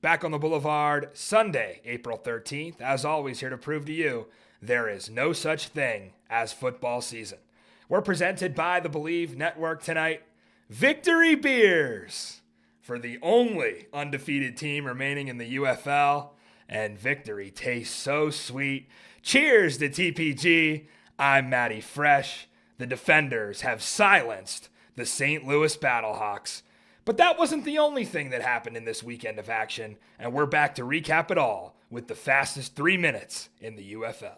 back on the Boulevard, Sunday, April 13th. As always, here to prove to you there is no such thing as football season. We're presented by the Believe Network tonight. Victory Beers for the only undefeated team remaining in the UFL. And victory tastes so sweet. Cheers to TPG. I'm Matty Fresh. The Defenders have silenced the St. Louis Battlehawks. But that wasn't the only thing that happened in this weekend of action, and we're back to recap it all with the fastest 3 minutes in the UFL.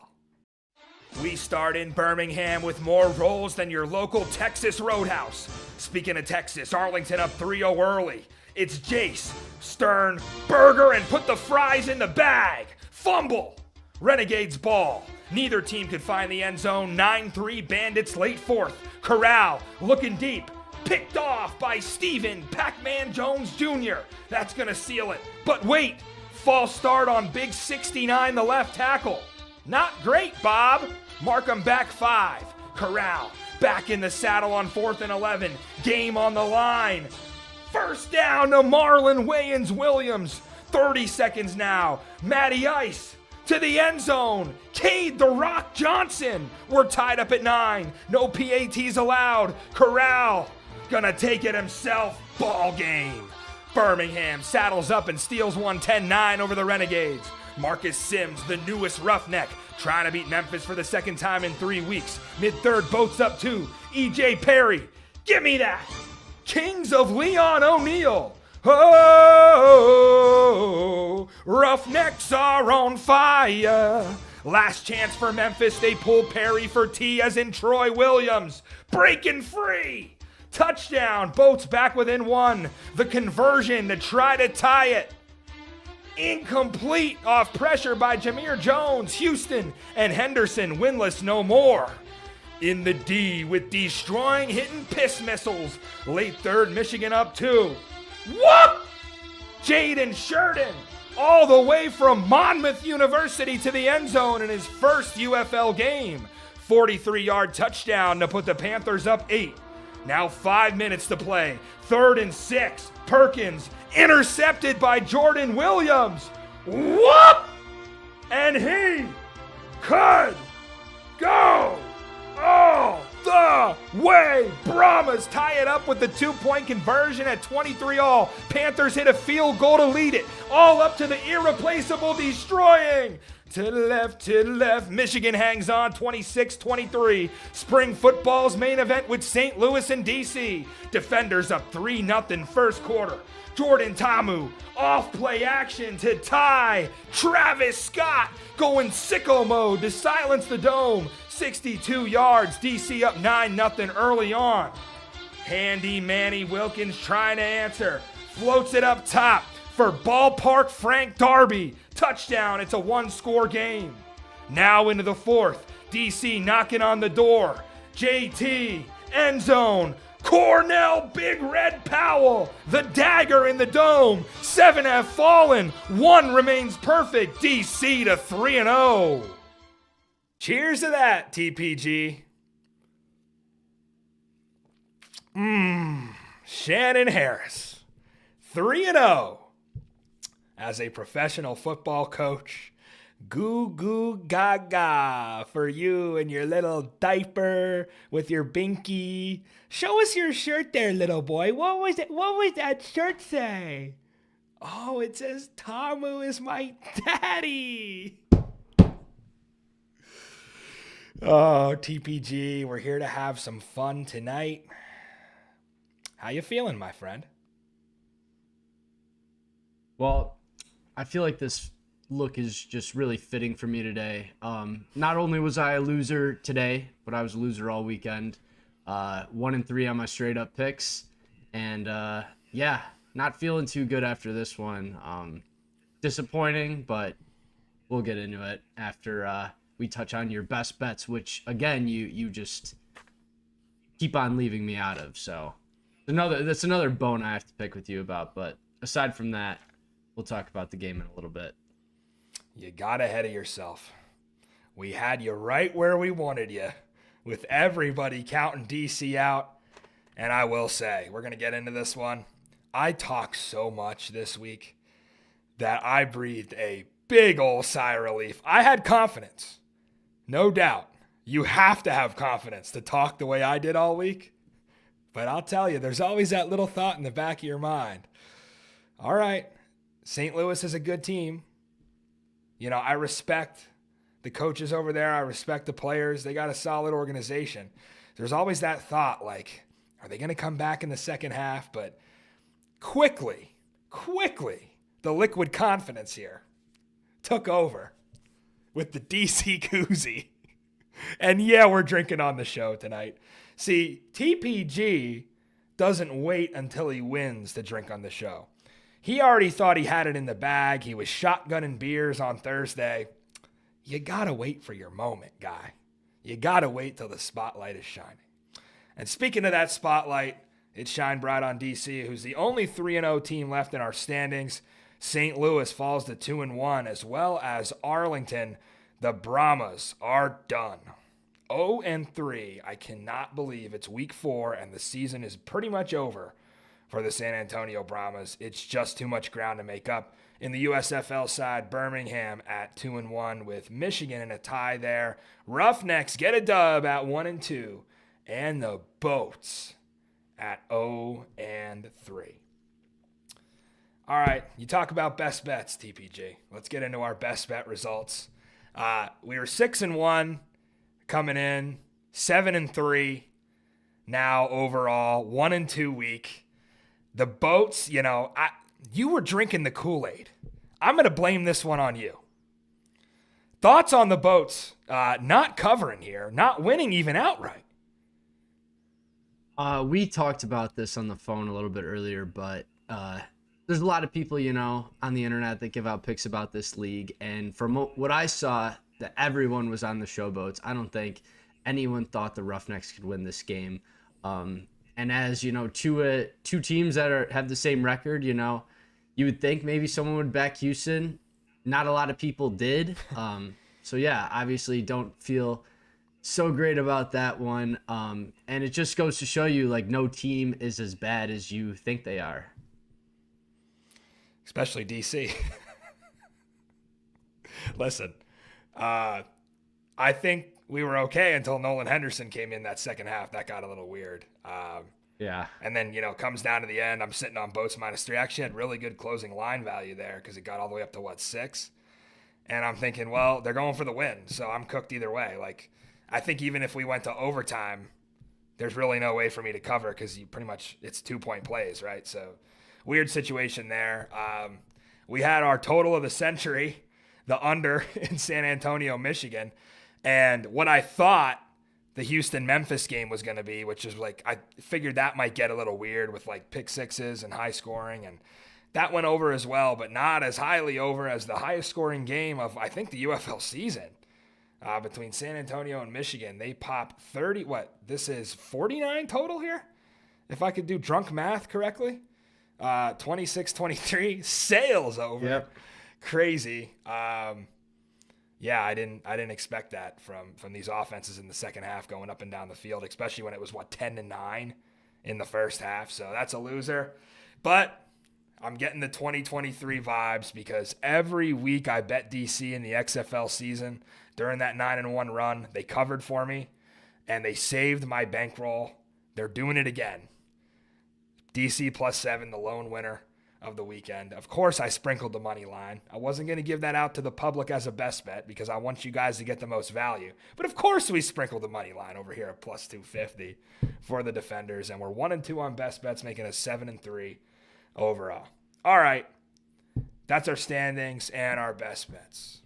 We start in Birmingham with more rolls than your local Texas Roadhouse. Speaking of Texas, Arlington up 3-0 early. It's Jace, Stern, Burger, and put the fries in the bag. Fumble. Renegades ball. Neither team could find the end zone. 9-3 Bandits late fourth. Corral looking deep. Picked off by Steven Pac-Man Jones Jr. That's going to seal it. But wait, false start on Big 69, the left tackle. Not great, Bob. Markham back 5. Corral back in the saddle on 4th and 11. Game on the line. First down to Marlon Wayans-Williams. 30 seconds now. Matty Ice to the end zone. Cade the Rock Johnson. We're tied up at 9. No PATs allowed. Corral gonna take it himself. Ball game. Birmingham saddles up and steals one 10-9 over the Renegades. Marcus Sims, the newest roughneck, trying to beat Memphis for the second time in 3 weeks. Mid-third, boats up 2. EJ Perry, give me that. Kings of Leon O'Neal. Oh, Roughnecks are on fire. Last chance for Memphis. They pull Perry for T as in Troy Williams. Breaking free. Touchdown. Boats back within 1. The conversion to try to tie it. Incomplete off pressure by Jameer Jones. Houston and Henderson winless no more. In the D with destroying hitting piss missiles. Late third, Michigan up 2. Whoop! Jaden Sheridan all the way from Monmouth University to the end zone in his first UFL game. 43-yard touchdown to put the Panthers up 8. Now 5 minutes to play. 3rd and 6. Perkins intercepted by Jordan Williams. Whoop! And he could go all the way. Brahmas tie it up with the 2-point conversion at 23-all. Panthers hit a field goal to lead it. All up to the irreplaceable destroying. To the left. Michigan hangs on 26-23. Spring football's main event with St. Louis and DC. Defenders up 3-0 first quarter. Jordan Tamu, off play action to tie. Travis Scott going sicko mode to silence the dome. 62 yards, DC up 9-0 early on. Handy Manny Wilkins trying to answer. Floats it up top for ballpark Frank Darby. Touchdown, it's a 1-score game. Now into the 4th, DC knocking on the door. JT, end zone. Cornell Big Red Powell, the dagger in the dome. 7 have fallen, 1 remains perfect. DC to 3-0. Cheers to that, TPG. Shannon Harris, 3-0. As a professional football coach, goo goo gaga for you and your little diaper with your binky. Show us your shirt there, little boy. What was it? What was that shirt say? Oh, it says Tamu is my daddy. Oh, TPG, we're here to have some fun tonight. How you feeling, my friend? Well, I feel like this look is just really fitting for me today. Not only was I a loser today, but I was a loser all weekend. 1-3 on my straight up picks. And yeah, not feeling too good after this one. Disappointing, but we'll get into it after we touch on your best bets, which again, you just keep on leaving me out of. So that's another bone I have to pick with you about. But aside from that, we'll talk about the game in a little bit. You got ahead of yourself. We had you right where we wanted you, with everybody counting DC out. And I will say, we're going to get into this one. I talk so much this week that I breathed a big old sigh of relief. I had confidence, no doubt. You have to have confidence to talk the way I did all week. But I'll tell you, there's always that little thought in the back of your mind. All right, St. Louis is a good team. You know, I respect the coaches over there. I respect the players. They got a solid organization. There's always that thought, like, are they going to come back in the second half? But quickly, the liquid confidence here took over with the DC koozie. And yeah, we're drinking on the show tonight. See, TPG doesn't wait until he wins to drink on the show. He already thought he had it in the bag. He was shotgunning beers on Thursday. You gotta wait for your moment, guy. You gotta wait till the spotlight is shining. And speaking of that spotlight, it shined bright on DC, who's the only 3-0 team left in our standings. St. Louis falls to 2-1, as well as Arlington. The Brahmas are done. 0-3. I cannot believe it's week 4 and the season is pretty much over for the San Antonio Brahmas. It's just too much ground to make up. In the USFL side, Birmingham at 2-1 with Michigan in a tie there. Roughnecks get a dub at 1-2. And the Boats at 0-3. All right, you talk about best bets, TPG. Let's get into our best bet results. We were 6-1 coming in, 7-3 now overall, 1-2 week. The Boats, you know, you were drinking the Kool-Aid. I'm going to blame this one on you. Thoughts on the Boats not covering here, not winning even outright? We talked about this on the phone a little bit earlier, but there's a lot of people, you know, on the internet that give out picks about this league. And from what I saw, that everyone was on the Showboats. I don't think anyone thought the Roughnecks could win this game. And as, you know, two teams that have the same record, you know, you would think maybe someone would back Houston. Not a lot of people did. So, yeah, obviously don't feel so great about that one. And it just goes to show you, like, no team is as bad as you think they are. Especially DC. Listen, I think we were okay until Nolan Henderson came in that second half. That got a little weird. Yeah. And then, you know, comes down to the end. I'm sitting on Boats -3. I actually had really good closing line value there because it got all the way up to, 6? And I'm thinking, well, they're going for the win, so I'm cooked either way. Like, I think even if we went to overtime, there's really no way for me to cover because you pretty much, it's 2-point plays, right? So weird situation there. We had our total of the century, the under in San Antonio, Michigan. And what I thought the Houston-Memphis game was going to be, which is like, I figured that might get a little weird with like pick sixes and high scoring. And that went over as well, but not as highly over as the highest scoring game of, I think, the UFL season. Between San Antonio and Michigan, they popped 30, this is 49 total here? If I could do drunk math correctly. 26-23, sails over. Yep. Crazy. Yeah, I didn't expect that from these offenses in the second half going up and down the field, especially when it was 10-9 in the first half. So that's a loser. But I'm getting the 2023 vibes because every week I bet DC in the XFL season during that 9-1 run, they covered for me and they saved my bankroll. They're doing it again. DC +7, the lone winner of the weekend. Of course, I sprinkled the money line. I wasn't going to give that out to the public as a best bet because I want you guys to get the most value. But of course, we sprinkled the money line over here at +250 for the Defenders. And we're 1-2 on best bets, making us 7-3 overall. All right. That's our standings and our best bets.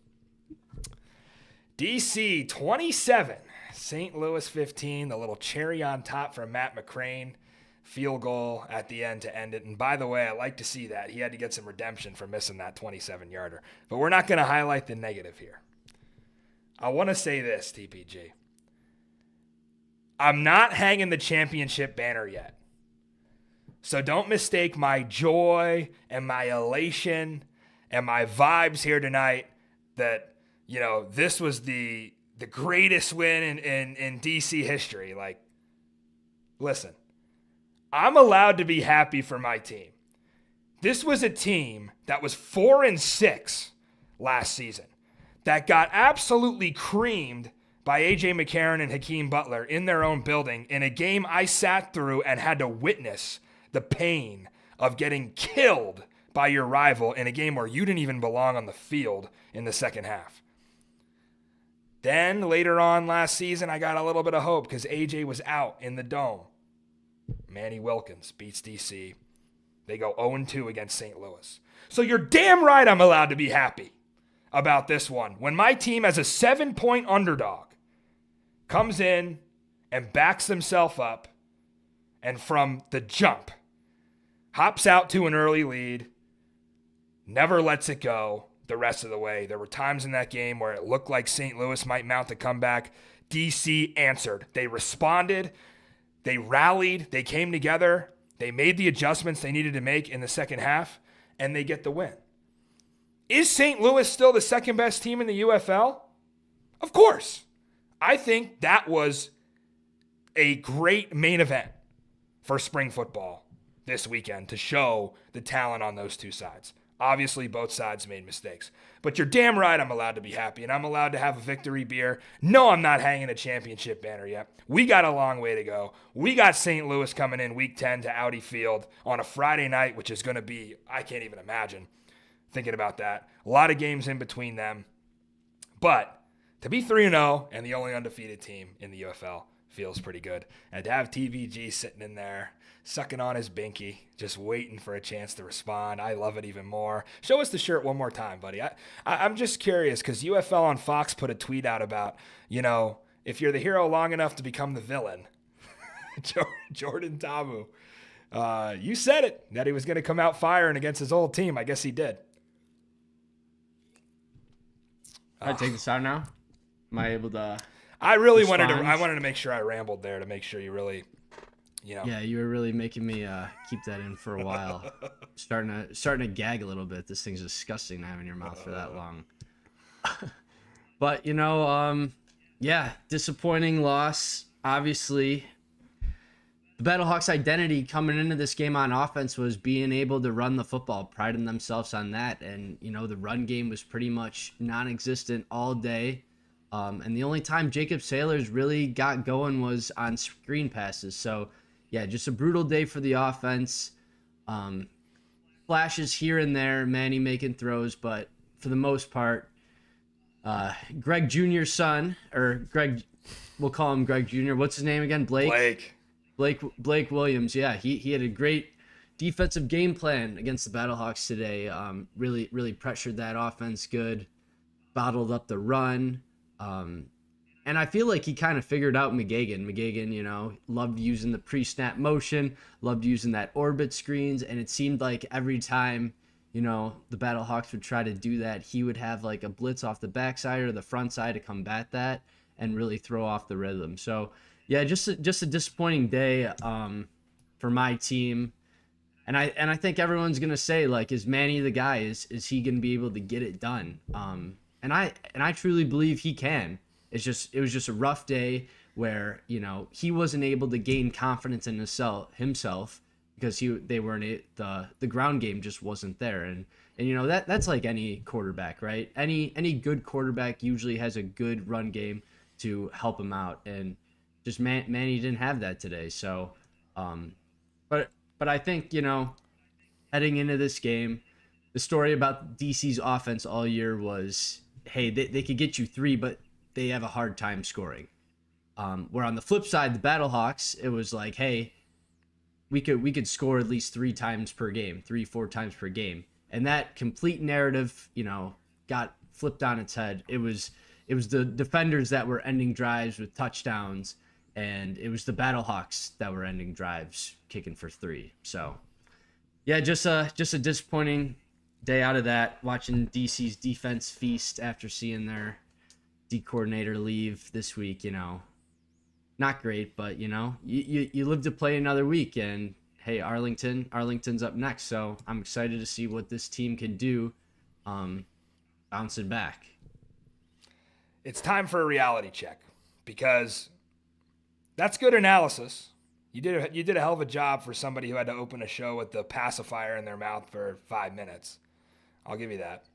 DC 27, St. Louis 15, the little cherry on top for Matt McCrane. Field goal at the end to end it. And by the way, I like to see that. He had to get some redemption for missing that 27-yarder. But we're not going to highlight the negative here. I want to say this, TPG. I'm not hanging the championship banner yet. So don't mistake my joy and my elation and my vibes here tonight that, you know, this was the greatest win in DC history. Like, listen. I'm allowed to be happy for my team. This was a team that was 4-6 last season that got absolutely creamed by A.J. McCarron and Hakeem Butler in their own building in a game I sat through and had to witness the pain of getting killed by your rival in a game where you didn't even belong on the field in the second half. Then later on last season, I got a little bit of hope because A.J. was out in the dome. Manny Wilkins beats D.C. They go 0-2 against St. Louis. So you're damn right I'm allowed to be happy about this one. When my team as a 7-point underdog comes in and backs themselves up and from the jump hops out to an early lead, never lets it go the rest of the way. There were times in that game where it looked like St. Louis might mount the comeback. DC answered. They responded. They rallied. They came together. They made the adjustments they needed to make in the second half, and they get the win. Is St. Louis still the second best team in the UFL? Of course. I think that was a great main event for spring football this weekend to show the talent on those two sides. Obviously, both sides made mistakes. But you're damn right I'm allowed to be happy, and I'm allowed to have a victory beer. No, I'm not hanging a championship banner yet. We got a long way to go. We got St. Louis coming in Week 10 to Audi Field on a Friday night, which is going to be, I can't even imagine thinking about that. A lot of games in between them. But to be 3-0 and the only undefeated team in the UFL feels pretty good. And to have TVG sitting in there, sucking on his Binky, just waiting for a chance to respond. I love it even more. Show us the shirt one more time, buddy. I'm just curious because UFL on Fox put a tweet out about, if you're the hero long enough to become the villain, Jordan Tamu, you said it, that he was going to come out firing against his old team. I guess he did. I take this out now? Am I able to? I really wanted to make sure I rambled there to make sure you really, Yeah, you were really making me keep that in for a while. starting to gag a little bit. This thing's disgusting to have in your mouth for that long. But disappointing loss. Obviously, the Battlehawks' identity coming into this game on offense was being able to run the football, priding themselves on that, and the run game was pretty much non-existent all day. And the only time Jacob Sailors really got going was on screen passes. So, yeah, just a brutal day for the offense. Flashes here and there, Manny making throws, but for the most part, Greg Jr.'s son, or Greg, we'll call him Greg Jr. What's his name again? Blake Williams. Yeah, he had a great defensive game plan against the Battlehawks today. Really pressured that offense good, bottled up the run. And I feel like he kind of figured out McGagan. McGagan, loved using the pre-snap motion, loved using that orbit screens, and it seemed like every time, the Battlehawks would try to do that, he would have like a blitz off the backside or the front side to combat that and really throw off the rhythm. So, yeah, just a disappointing day for my team. And I think everyone's gonna say, like, is Manny the guy? Is he gonna be able to get it done? And I truly believe he can. It was just a rough day where he wasn't able to gain confidence in himself because the ground game just wasn't there, and that's like any quarterback, right? Any good quarterback usually has a good run game to help him out, and just Manny didn't have that today. So, but I think heading into this game, the story about DC's offense all year was, hey, they could get you 3, but they have a hard time scoring. Where on the flip side, the Battlehawks, it was like, hey, we could score at least 4 times per game. And that complete narrative, got flipped on its head. It was the defenders that were ending drives with touchdowns, and it was the Battlehawks that were ending drives kicking for 3. So, yeah, just a disappointing day out of that, watching DC's defense feast after seeing their D coordinator leave this week. Not great, but you live to play another week, and hey, Arlington's up next, so I'm excited to see what this team can do bouncing back. It's time for a reality check, because that's good analysis. You did a hell of a job for somebody who had to open a show with the pacifier in their mouth for 5 minutes. I'll give you that.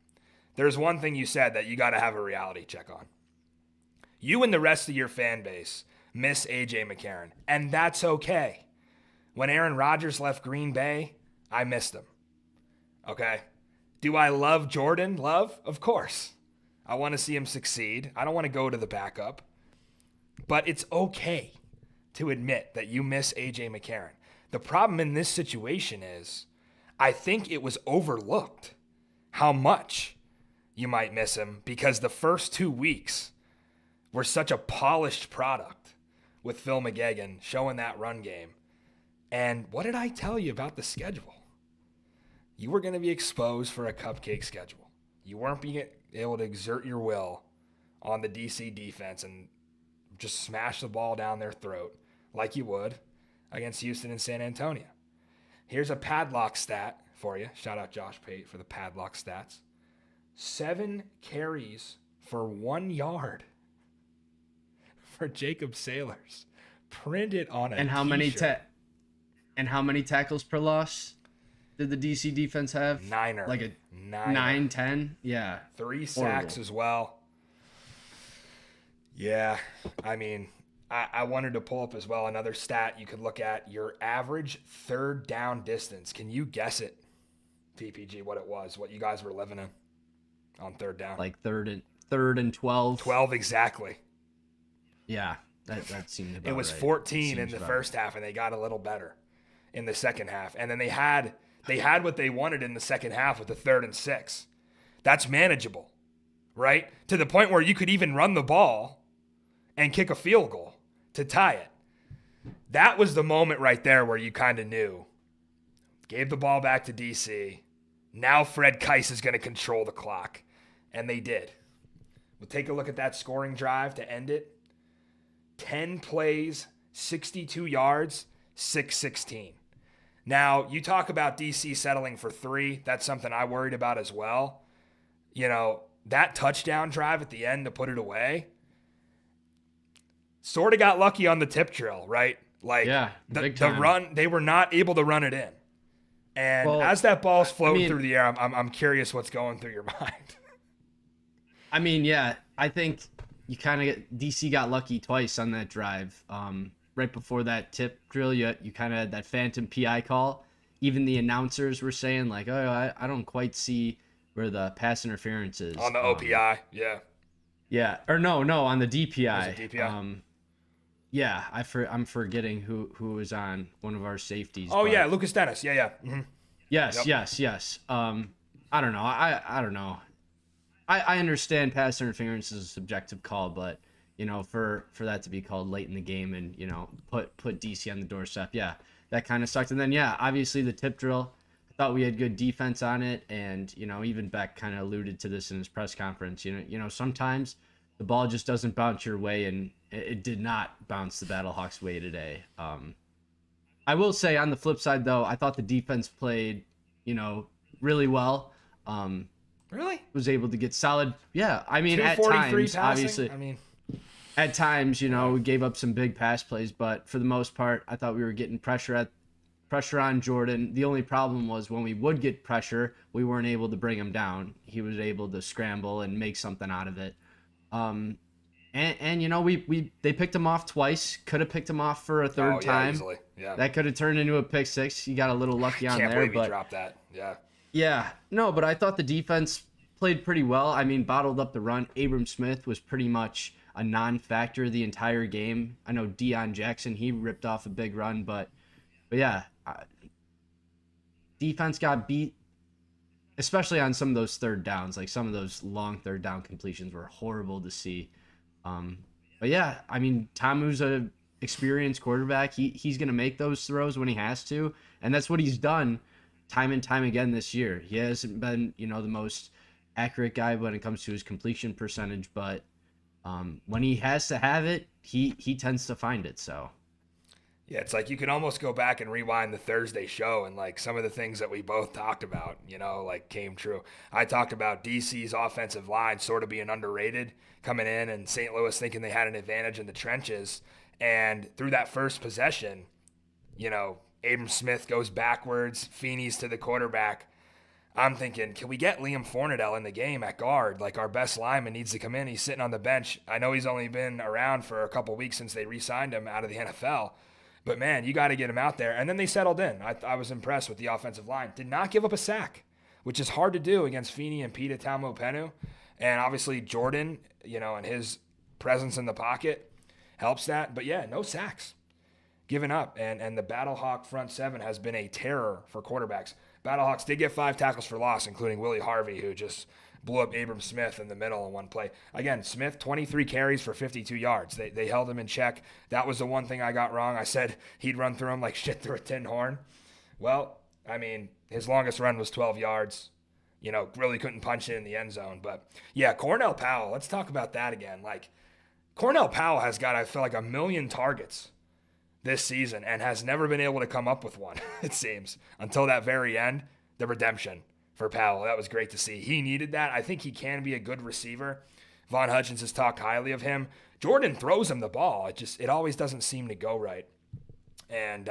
There's one thing you said that you got to have a reality check on. You and the rest of your fan base miss A.J. McCarron, and that's okay. When Aaron Rodgers left Green Bay, I missed him. Okay? Do I love Jordan Love? Of course. I want to see him succeed. I don't want to go to the backup. But it's okay to admit that you miss A.J. McCarron. The problem in this situation is I think it was overlooked how much you might miss him because the first 2 weeks were such a polished product with Phil McGagan showing that run game. And what did I tell you about the schedule? You were going to be exposed for a cupcake schedule. You weren't being able to exert your will on the DC defense and just smash the ball down their throat like you would against Houston and San Antonio. Here's a padlock stat for you. Shout out Josh Pate for the padlock stats. 7 carries for 1 yard for Jacob Sailors. Print it on a and how t-shirt. How many tackles per loss did the DC defense have? Niner. Like a Niner. 9, 10? Yeah. 3 sacks as well. Yeah, I mean, I wanted to pull up as well another stat you could look at. Your average third down distance. Can you guess it, TPG, what it was, what you guys were living in on third down? Like third and 12. 12 exactly. Yeah, that seemed about It was right. 14 in the first half, and they got a little better in the second half. And then they had what they wanted in the second half with the 3rd and 6. That's manageable, right? To the point where you could even run the ball and kick a field goal to tie it. That was the moment right there where you kind of knew. Gave the ball back to DC. Now Fred Keiss is going to control the clock. And they did. We'll take a look at that scoring drive to end it. 10 plays, 62 yards, 6-16. Now, you talk about DC settling for 3. That's something I worried about as well. You know, that touchdown drive at the end to put it away sort of got lucky on the tip drill, right? Like, yeah, the run, they were not able to run it in. And as that ball's floating through the air, I'm curious what's going through your mind. I mean, yeah, I think you kind of DC got lucky twice on that drive. Right before that tip drill, you kind of had that phantom PI call. Even the announcers were saying, like, oh, I don't quite see where the pass interference is. On the OPI, yeah. Yeah, or no, on the DPI. Was it DPI? Yeah, I'm forgetting who was on one of our safeties. Oh, yeah, Lucas Dennis. Yeah. Mm-hmm. Yes. I don't know. I don't know. I understand pass interference is a subjective call, but you know, for that to be called late in the game and you know put DC on the doorstep, yeah, that kind of sucked. And then yeah, obviously the tip drill. I thought we had good defense on it, and you know, even Beck kind of alluded to this in his press conference. You know, sometimes the ball just doesn't bounce your way, and it did not bounce the Battlehawks' way today. I will say on the flip side, though, I thought the defense played, you know, really well. Really? Was able to get solid. Yeah, I mean, at times, passing? obviously, I mean, at times, you know, we gave up some big pass plays, but for the most part, I thought we were getting pressure on Jordan. The only problem was when we would get pressure, we weren't able to bring him down. He was able to scramble and make something out of it. And you know, they picked him off twice. Could have picked him off for a third time. Easily. Yeah. That could have turned into a pick six. He got a little lucky on there. Can't believe he dropped that. Yeah. Yeah. No, but I thought the defense played pretty well. I mean, bottled up the run. Abram Smith was pretty much a non-factor the entire game. I know Deion Jackson, he ripped off a big run, but yeah, defense got beat, especially on some of those third downs. Like some of those long third down completions were horrible to see. But yeah, I mean, Tamu's a experienced quarterback. He's going to make those throws when he has to, and that's what he's done time and time again this year. He hasn't been, you know, the most accurate guy when it comes to his completion percentage, but when he has to have it, he tends to find it. So yeah, it's like you can almost go back and rewind the Thursday show and like some of the things that we both talked about, you know, like came true. I talked about DC's offensive line sort of being underrated coming in and St. Louis thinking they had an advantage in the trenches. And through that first possession, Abram Smith goes backwards, Feeney's to the quarterback. I'm thinking, can we get Liam Fornadell in the game at guard? Like, our best lineman needs to come in. He's sitting on the bench. I know he's only been around for a couple weeks since they re-signed him out of the NFL. But, man, you got to get him out there. And then they settled in. I was impressed with the offensive line. Did not give up a sack, which is hard to do against Feeney and Pita Taumapenu. And, obviously, Jordan, and his presence in the pocket helps that. But, yeah, no sacks given up. And the Battlehawk front seven has been a terror for quarterbacks. Battlehawks did get 5 tackles for loss, including Willie Harvey, who just blew up Abram Smith in the middle in one play. Again, Smith, 23 carries for 52 yards. They held him in check. That was the one thing I got wrong. I said he'd run through him like shit through a tin horn. Well, his longest run was 12 yards. Really couldn't punch it in the end zone. But, yeah, Cornell Powell, let's talk about that again. Like, Cornell Powell has got, I feel like, 1 million targets this season and has never been able to come up with one, it seems, until that very end. The redemption for Powell, that was great to see. He needed that. I think he can be a good receiver. Von Hutchins has talked highly of him. Jordan throws him the ball. It always doesn't seem to go right. And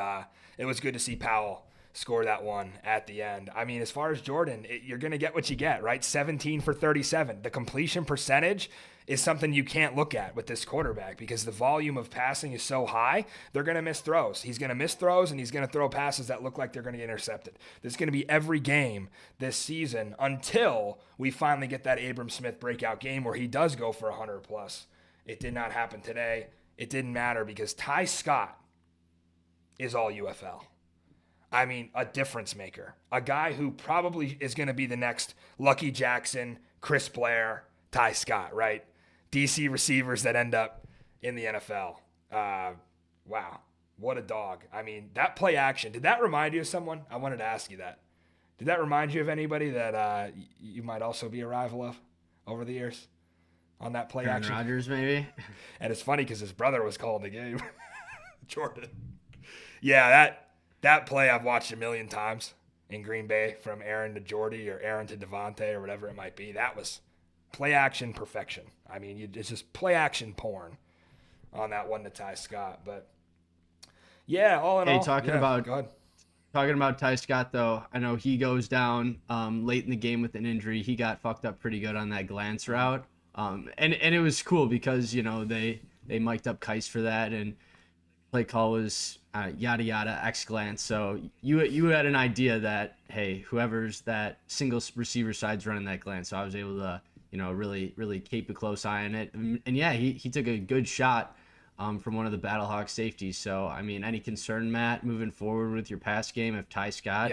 it was good to see Powell score that one at the end. As far as Jordan, you're going to get what you get, right? 17 for 37. The completion percentage is something you can't look at with this quarterback because the volume of passing is so high, they're going to miss throws. He's going to miss throws, and he's going to throw passes that look like they're going to get intercepted. This is going to be every game this season until we finally get that Abram Smith breakout game where he does go for 100+. It did not happen today. It didn't matter because Ty Scott is all UFL. A difference maker. A guy who probably is going to be the next Lucky Jackson, Chris Blair, Ty Scott, right? DC receivers that end up in the NFL. Wow. What a dog. That play action, did that remind you of someone? I wanted to ask you that. Did that remind you of anybody that you might also be a rival of over the years on that play Aaron action? Rodgers, maybe? And it's funny because his brother was calling the game. Jordan. Yeah, that play I've watched a million times in Green Bay from Aaron to Jordy or Aaron to Devontae or whatever it might be. That was play action perfection. It's just play action porn on that one to Ty Scott. But yeah, all in all. Talking about Ty Scott though, I know he goes down late in the game with an injury. He got fucked up pretty good on that glance route. And it was cool because they mic'd up Kais for that and play call was yada yada X glance. So you had an idea that hey, whoever's that single receiver side's running that glance. So I was able to really keep a close eye on it. And yeah, he took a good shot from one of the Battlehawk safeties. So any concern, Matt, moving forward with your pass game if Ty Scott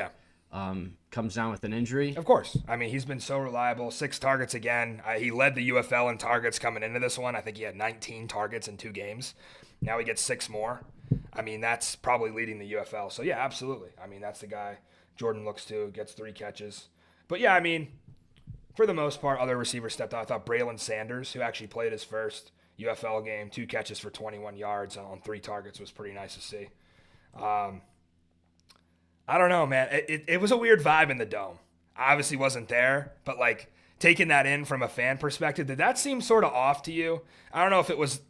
comes down with an injury? Of course. He's been so reliable. 6 targets again. He led the UFL in targets coming into this one. I think he had 19 targets in 2 games. Now he gets 6 more. That's probably leading the UFL. So, yeah, absolutely. That's the guy Jordan looks to, gets 3 catches. But, yeah, for the most part, other receivers stepped out. I thought Braylon Sanders, who actually played his first UFL game, 2 catches for 21 yards on 3 targets was pretty nice to see. I don't know, man. It was a weird vibe in the Dome. I obviously wasn't there, but, taking that in from a fan perspective, did that seem sort of off to you? I don't know if it was,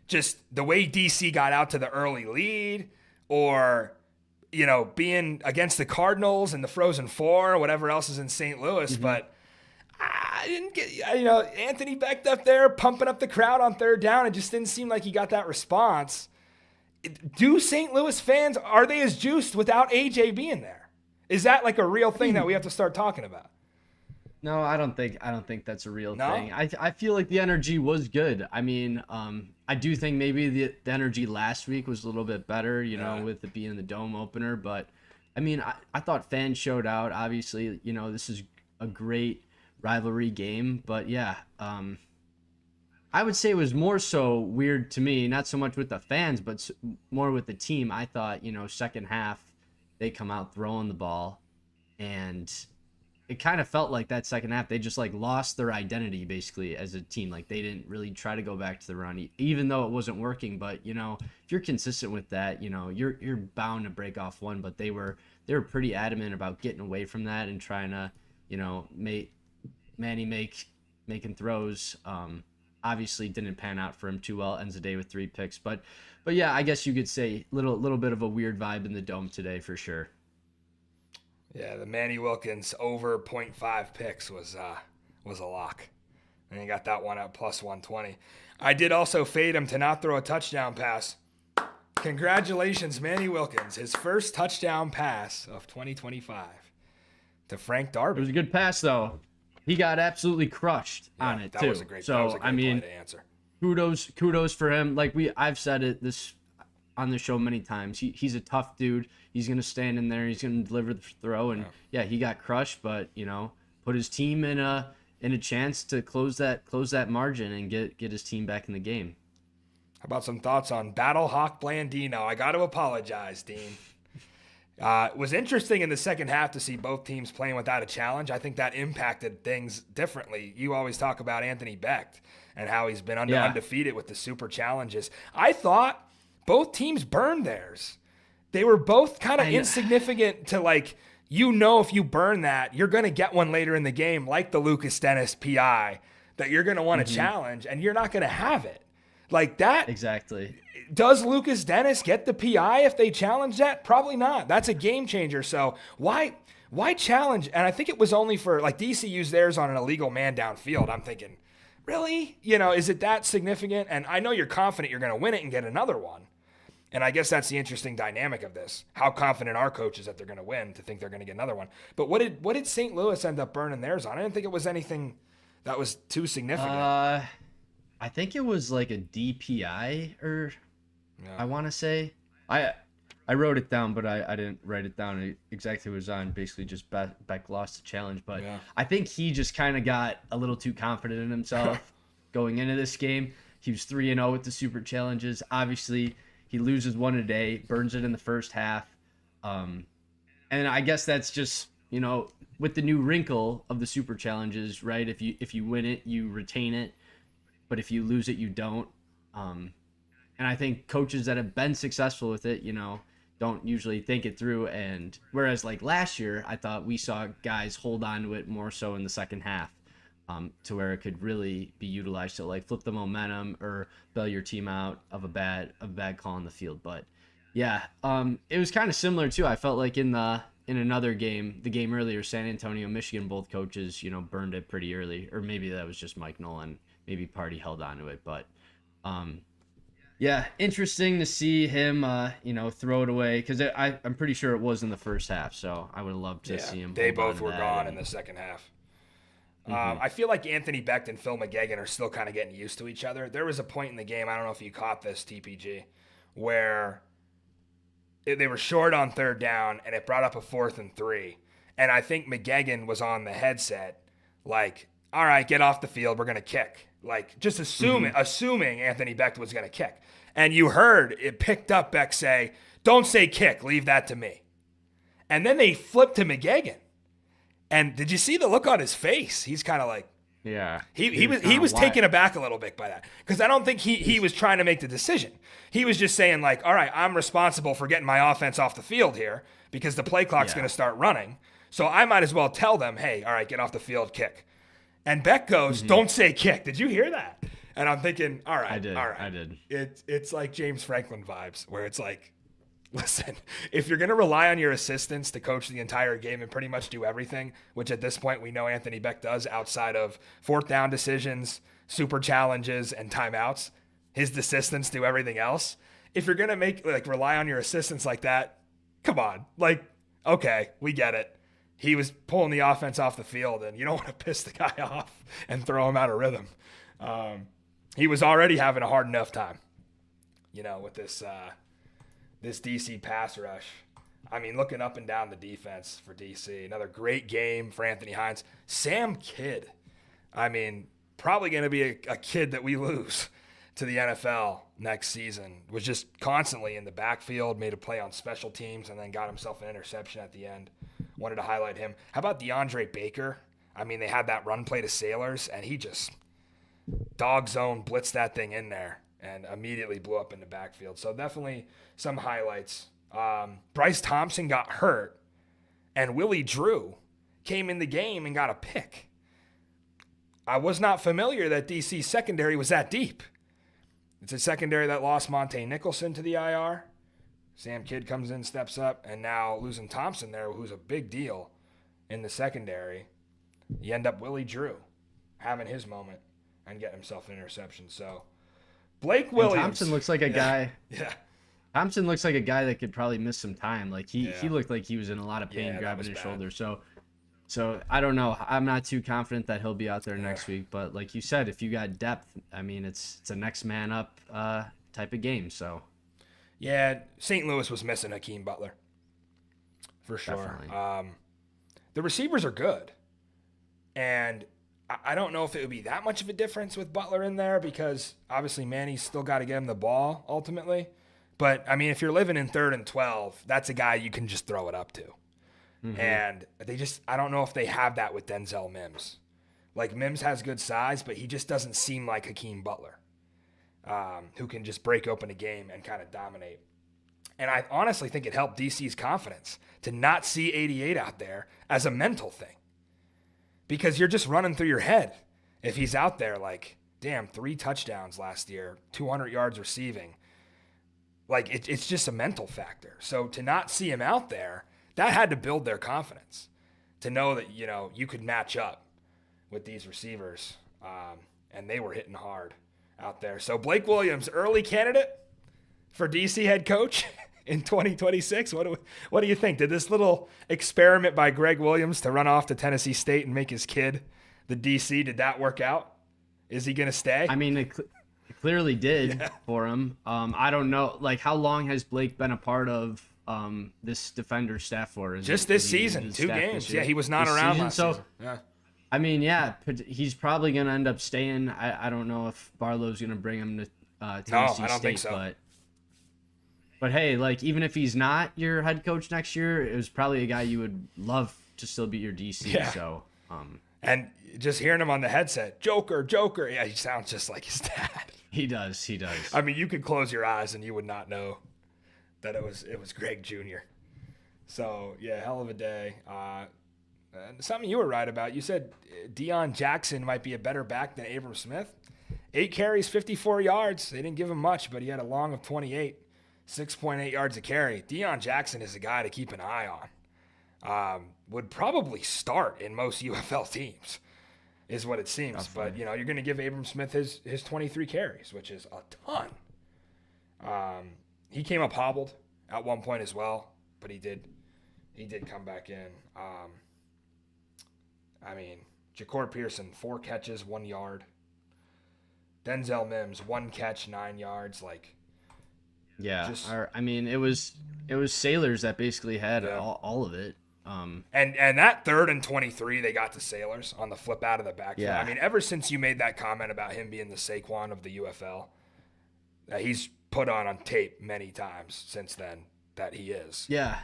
just the way DC got out to the early lead or, being against the Cardinals and the Frozen Four or whatever else is in St. Louis. Mm-hmm. But I didn't get, Anthony Becht up there pumping up the crowd on 3rd down. It just didn't seem like he got that response. Do St. Louis fans, are they as juiced without AJ being there? Is that a real thing that we have to start talking about? No, I don't think that's a real thing. I feel like the energy was good. I do think maybe the energy last week was a little bit better, with it being the Dome opener. But, I thought fans showed out. Obviously, this is a great rivalry game. But, yeah, I would say it was more so weird to me, not so much with the fans, but more with the team. I thought, second half, they come out throwing the ball and it kind of felt like that second half they just lost their identity basically as a team. They didn't really try to go back to the run, even though it wasn't working. But if you're consistent with that, you're bound to break off one. But they were pretty adamant about getting away from that and trying to make Manny making throws. obviously didn't pan out for him too well. Ends the day with 3 picks, but yeah, I guess you could say little bit of a weird vibe in the dome today for sure. Yeah, the Manny Wilkins over 0.5 picks was a lock. And he got that one at plus 120. I did also fade him to not throw a touchdown pass. Congratulations, Manny Wilkins. His first touchdown pass of 2025 to Frank Darby. It was a good pass, though. He got absolutely crushed on it, that too. Was a great, so, that was a great I mean, play to answer. Kudos for him. Like I've said it on the show many times. He's a tough dude. He's going to stand in there. He's going to deliver the throw. And, he got crushed, but, put his team in a chance to close that margin and get his team back in the game. How about some thoughts on Battlehawk Blandino? I got to apologize, Dean. It was interesting in the second half to see both teams playing without a challenge. I think that impacted things differently. You always talk about Anthony Becht and how he's been undefeated with the super challenges. I thought both teams burned theirs. They were both kind of insignificant to if you burn that, you're going to get one later in the game, like the Lucas Dennis PI, that you're going to want to challenge, and you're not going to have it. Like that. Exactly. Does Lucas Dennis get the PI if they challenge that? Probably not. That's a game changer. So why challenge? And I think it was only for DC used theirs on an illegal man downfield. I'm thinking, really? Is it that significant? And I know you're confident you're going to win it and get another one. And I guess that's the interesting dynamic of this. How confident are coaches that they're going to win to think they're going to get another one? But what did St. Louis end up burning theirs on? I didn't think it was anything that was too significant. I think it was like a DPI I want to say. I wrote it down, but I didn't write it down exactly what it was on. Basically just Beck lost the challenge. But I think he just kind of got a little too confident in himself going into this game. He was 3-0 with the super challenges. Obviously, he loses one a day, burns it in the first half. And I guess that's just, with the new wrinkle of the super challenges, right? If you win it, you retain it. But if you lose it, you don't. And I think coaches that have been successful with it, don't usually think it through. And whereas last year, I thought we saw guys hold on to it more so in the second half, to where it could really be utilized to flip the momentum or bail your team out of a bad call on the field. But it was kind of similar too. I felt like in another game, the game earlier, San Antonio, Michigan, both coaches, burned it pretty early, or maybe that was just Mike Nolan. Maybe Party held on to it, but interesting to see him, throw it away, because I'm pretty sure it was in the first half, so I would have loved to see him. They both were gone in the second half. I feel like Anthony Becht and Phil McGegan are still kind of getting used to each other. There was a point in the game, I don't know if you caught this, TPG, where they were short on third down, and it brought up a 4th and 3, and I think McGegan was on the headset, all right, get off the field, we're going to kick. Just assuming Anthony Becht was going to kick. And you heard it picked up Becht say, don't say kick, leave that to me. And then they flipped to McGegan. And did you see the look on his face? He's kind of he was taken aback a little bit by that. Because I don't think he was trying to make the decision. He was just saying all right, I'm responsible for getting my offense off the field here because the play clock's going to start running. So I might as well tell them, hey, all right, get off the field, kick. And Beck goes, don't say kick. Did you hear that? And I'm thinking, all right. I did. It's like James Franklin vibes, where it's listen, if you're going to rely on your assistants to coach the entire game and pretty much do everything, which at this point we know Anthony Becht does outside of 4th down decisions, super challenges, and timeouts, his assistants do everything else. If you're going to rely on your assistants like that, come on. Okay, we get it. He was pulling the offense off the field, and you don't want to piss the guy off and throw him out of rhythm. He was already having a hard enough time, with this DC pass rush. I mean, looking up and down the defense for DC, another great game for Anthony Hines. Sam Kidd, I mean, probably going to be a kid that we lose to the NFL next season. Was just constantly in the backfield, made a play on special teams, and then got himself an interception at the end. Wanted to highlight him. How about DeAndre Baker? I mean, they had that run play to Sailors, and he just dog zone blitzed that thing in there and immediately blew up in the backfield. So definitely some highlights. Bryce Thompson got hurt, and Willie Drew came in the game and got a pick. I was not familiar that DC's secondary was that deep. It's a secondary that lost Monte Nicholson to the IR. Sam Kidd comes in, steps up, and now losing Thompson there, who's a big deal in the secondary. You end up Willie Drew having his moment and getting himself an interception. So Blake Williams. And Thompson looks like a guy. Yeah. Thompson looks like a guy that could probably miss some time. Like he looked like he was in a lot of pain grabbing his shoulder. So I don't know. I'm not too confident that he'll be out there next week. But like you said, if you got depth, I mean, it's a next man up type of game. So yeah, St. Louis was missing Hakeem Butler for sure. The receivers are good, and I don't know if it would be that much of a difference with Butler in there because obviously Manny's still got to get him the ball ultimately. But I mean, if you're living in 3rd and 12, that's a guy you can just throw it up to. Mm-hmm. And I don't know if they have that with Denzel Mims. Like Mims has good size, but he just doesn't seem like Hakeem Butler, who can just break open a game and kind of dominate. And I honestly think it helped DC's confidence to not see 88 out there as a mental thing. Because you're just running through your head if he's out there like, damn, 3 touchdowns last year, 200 yards receiving. Like, it's just a mental factor. So to not see him out there, that had to build their confidence. To know that, you could match up with these receivers. And they were hitting hard out there. So Blake Williams, early candidate for DC head coach in 2026. What do you think? Did this little experiment by Greg Williams to run off to Tennessee State and make his kid the DC, did that work out? Is he going to stay? I mean, it clearly did for him. I don't know. Like, how long has Blake been a part of this defender staff for? Just this season, 2 games. Yeah, he was not around last season. Yeah. I mean, he's probably going to end up staying. I don't know if Barlow's going to bring him to Tennessee I don't State, think so. But hey, like, even if he's not your head coach next year, it was probably a guy you would love to still be your DC. Yeah. So, and just hearing him on the headset, Joker. Yeah, he sounds just like his dad. He does. I mean, you could close your eyes and you would not know that it was Greg Jr. So yeah, hell of a day. Something you were right about. You said Deion Jackson might be a better back than Abram Smith. 8 carries, 54 yards. They didn't give him much, but he had a long of 28, 6.8 yards a carry. Deion Jackson is a guy to keep an eye on. Would probably start in most UFL teams, is what it seems. Definitely. But, you're going to give Abram Smith his 23 carries, which is a ton. He came up hobbled at one point as well, but he did come back in. Ja'Cory Pearson, 4 catches, 1 yard. Denzel Mims, 1 catch, 9 yards. Yeah. It was Sailors that basically had all of it. And that 3rd and 23, they got to Sailors on the flip out of the backfield. Yeah. I mean, ever since you made that comment about him being the Saquon of the UFL, he's put on tape many times since then that he is. Yeah.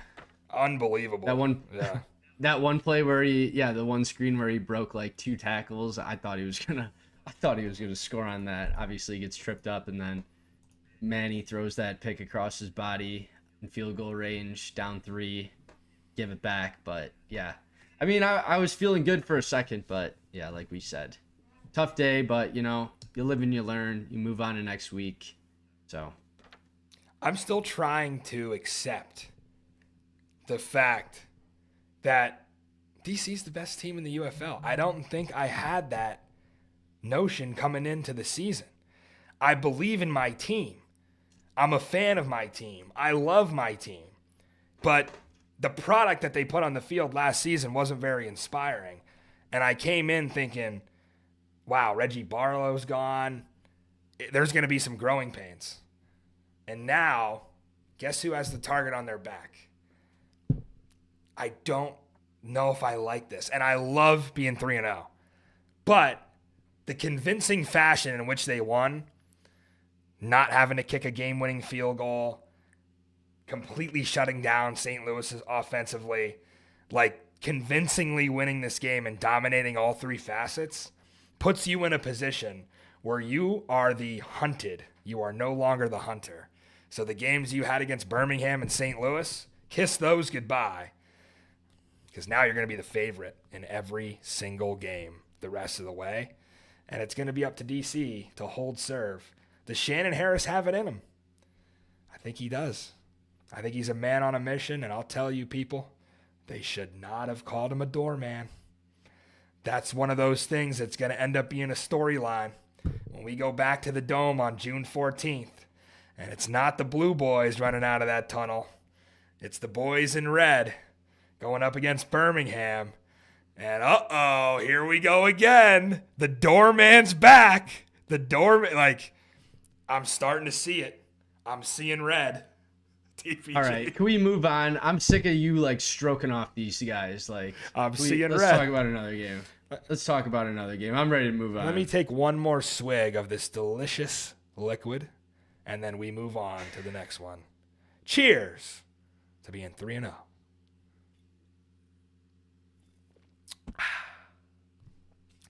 Unbelievable. That one play where the one screen where he broke like 2 tackles, I thought he was gonna score on that. Obviously, he gets tripped up, and then Manny throws that pick across his body in field goal range, down 3, give it back. But yeah, I mean, I was feeling good for a second, but yeah, like we said, tough day. But you live and you learn. You move on to next week. So I'm still trying to accept the fact that DC's the best team in the UFL. I don't think I had that notion coming into the season. I believe in my team. I'm a fan of my team. I love my team. But the product that they put on the field last season wasn't very inspiring. And I came in thinking, wow, Reggie Barlow's gone. There's going to be some growing pains. And now, guess who has the target on their back? I don't know if I like this. And I love being 3-0. But the convincing fashion in which they won, not having to kick a game-winning field goal, completely shutting down St. Louis offensively, convincingly winning this game and dominating all 3 facets, puts you in a position where you are the hunted. You are no longer the hunter. So the games you had against Birmingham and St. Louis, kiss those goodbye. Because now you're going to be the favorite in every single game the rest of the way. and it's going to be up to DC to hold serve. Does Shannon Harris have it in him? I think he does. I think he's a man on a mission, and I'll tell you, people, they should not have called him a doorman. That's one of those things that's going to end up being a storyline when we go back to the Dome on June 14th, and it's not the Blue Boys running out of that tunnel. It's the boys in red going up against Birmingham. And here we go again. The doorman's back. The doorman, I'm starting to see it. I'm seeing red. TPG. All right, can we move on? I'm sick of you stroking off these guys. I'm seeing red. Let's talk about another game. I'm ready to move on. Let me take one more swig of this delicious liquid, and then we move on to the next one. Cheers to being 3-0.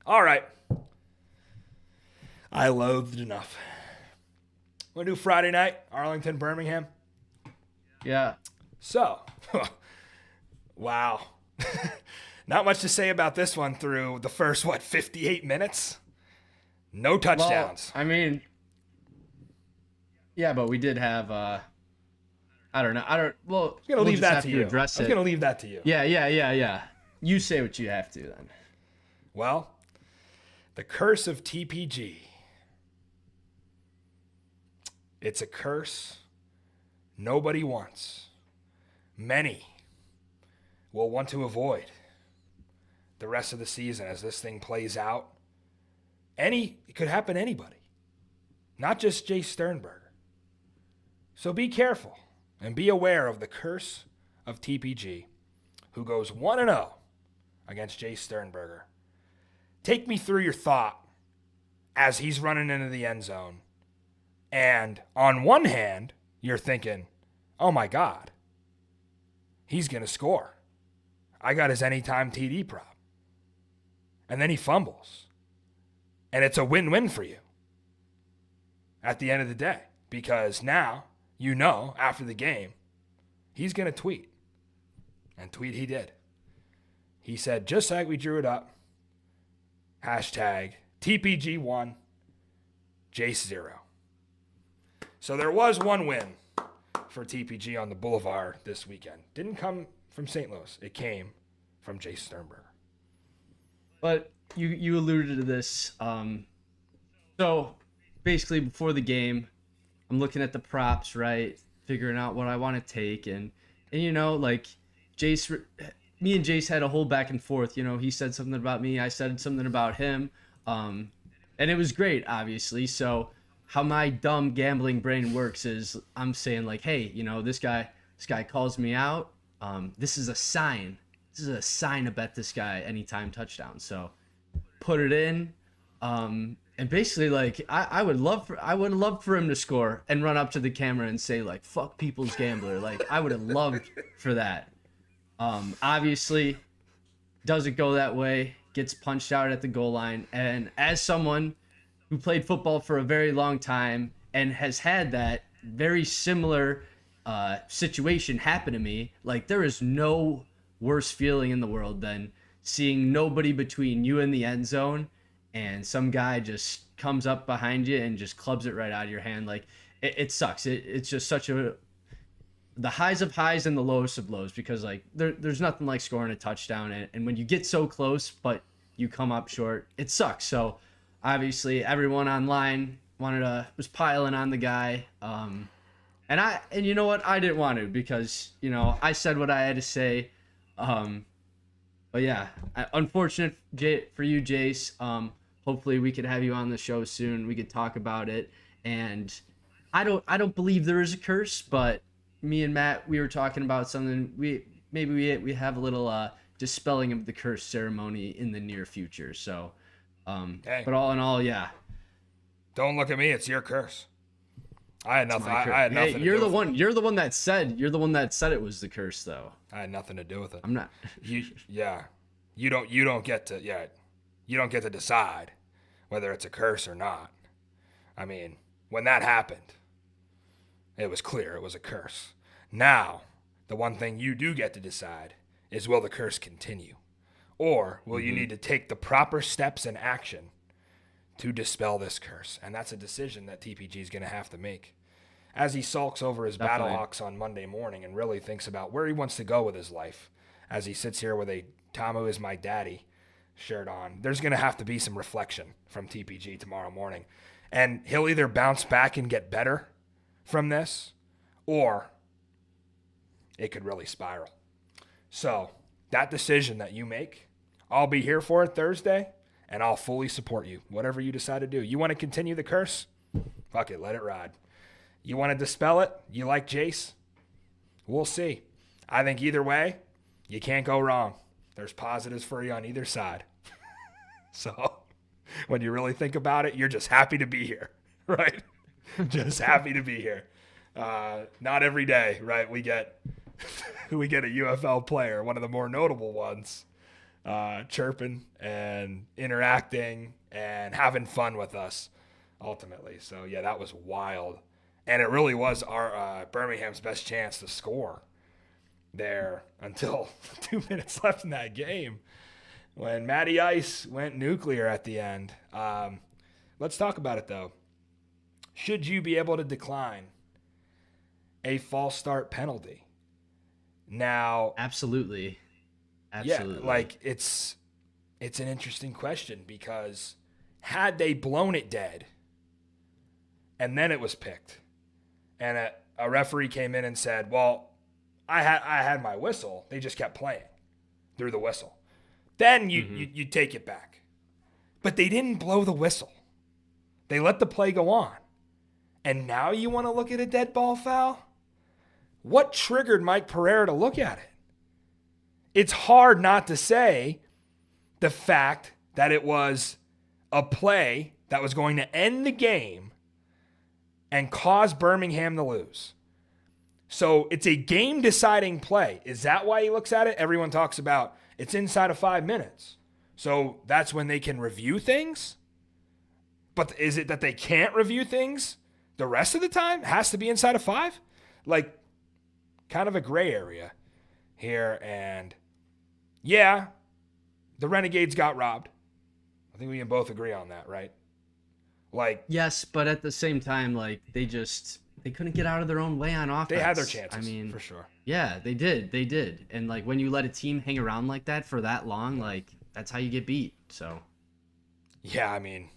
All right. I loathed enough. We'll do Friday night, Arlington, Birmingham. Yeah. So, wow. Not much to say about this one through the first, 58 minutes? No touchdowns. Well, yeah, but we did have, I don't know. I'm going to leave that to you. I'm going to leave that to you. Yeah. You say what you have to then. Well, the curse of TPG. It's a curse nobody wants. Many will want to avoid the rest of the season as this thing plays out. It could happen to anybody, not just Jay Sternberger. So be careful and be aware of the curse of TPG, who goes 1-0 against Jay Sternberger. Take me through your thought as he's running into the end zone. And on one hand, you're thinking, oh my God, he's going to score. I got his anytime TD prop. And then he fumbles. And it's a win-win for you at the end of the day. Because now, after the game, he's going to tweet. And tweet he did. He said, just like we drew it up, hashtag TPG1, Jace 0. So there was one win for TPG on the Boulevard this weekend. Didn't come from St. Louis. It came from Jay Sternberger. But you alluded to this. So basically before the game, I'm looking at the props, right? Figuring out what I want to take. And Jace, me and Jace had a whole back and forth. He said something about me. I said something about him. And it was great, obviously. So how my dumb gambling brain works is I'm saying hey, this guy calls me out. This is a sign. This is a sign to bet this guy anytime touchdown. So put it in. And basically I would love for him to score and run up to the camera and say fuck people's gambler. I would have loved for that. Obviously doesn't go that way, gets punched out at the goal line. And as someone who played football for a very long time and has had that very similar situation happen to me, there is no worse feeling in the world than seeing nobody between you and the end zone and some guy just comes up behind you and just clubs it right out of your hand. It sucks. It's just such the highs of highs and the lowest of lows, because there's nothing like scoring a touchdown, and when you get so close but you come up short, it sucks. So obviously everyone online was piling on the guy. And you know what? I didn't want to, because, I said what I had to say. But yeah, unfortunate for you, Jace. Hopefully we could have you on the show soon. We could talk about it. And I don't believe there is a curse, but me and Matt, we were talking about something. We have a little dispelling of the curse ceremony in the near future. So, hey. But all in all, yeah. Don't look at me. It's your curse. I had nothing. I had nothing. Hey, you're the one that said it was the curse, though. I had nothing to do with it. I'm not. You don't get to decide whether it's a curse or not. I mean, when that happened, it was clear it was a curse. Now, the one thing you do get to decide is, will the curse continue, or will you need to take the proper steps and action to dispel this curse. And that's a decision that TPG is going to have to make. As he sulks over his Definitely. Battlehawks on Monday morning and really thinks about where he wants to go with his life, as he sits here with a Tamu is my daddy shirt on, there's going to have to be some reflection from TPG tomorrow morning. And he'll either bounce back and get better from this, or it could really spiral. So that decision that you make, I'll be here for it Thursday, and I'll fully support you. Whatever you decide to do. You want to continue the curse? Fuck it, let it ride. You want to dispel it? You like Jace? We'll see. I think either way, you can't go wrong. There's positives for you on either side. So when you really think about it, you're just happy to be here, right? Just happy to be here. Not every day, right? We get a UFL player, one of the more notable ones, chirping and interacting and having fun with us ultimately. So yeah, that was wild. And it really was our Birmingham's best chance to score there until 2 minutes left in that game when Matty Ice went nuclear at the end. Let's talk about it, though. Should you be able to decline a false start penalty? Now, Absolutely. yeah, like it's an interesting question because had they blown it dead and then it was picked and a referee came in and said, well, I had my whistle. They just kept playing through the whistle. Then you take it back. But they didn't blow the whistle. They let the play go on. And now you want to look at a dead ball foul? What triggered Mike Pereira to look at it? It's hard not to say the fact that it was a play that was going to end the game and cause Birmingham to lose. So it's a game-deciding play. Is that why he looks at it? Everyone talks about it's inside of 5 minutes. So that's when they can review things? But is it that they can't review things the rest of the time? It has to be inside of 5? Like, kind of a gray area here. And, yeah, the Renegades got robbed. I think we can both agree on that, right? Like, yes, but at the same time, like they couldn't get out of their own way on offense. they had their chances, I mean, for sure. Yeah, they did. And like when you let a team hang around like that for that long, like that's how you get beat. So, yeah, I mean,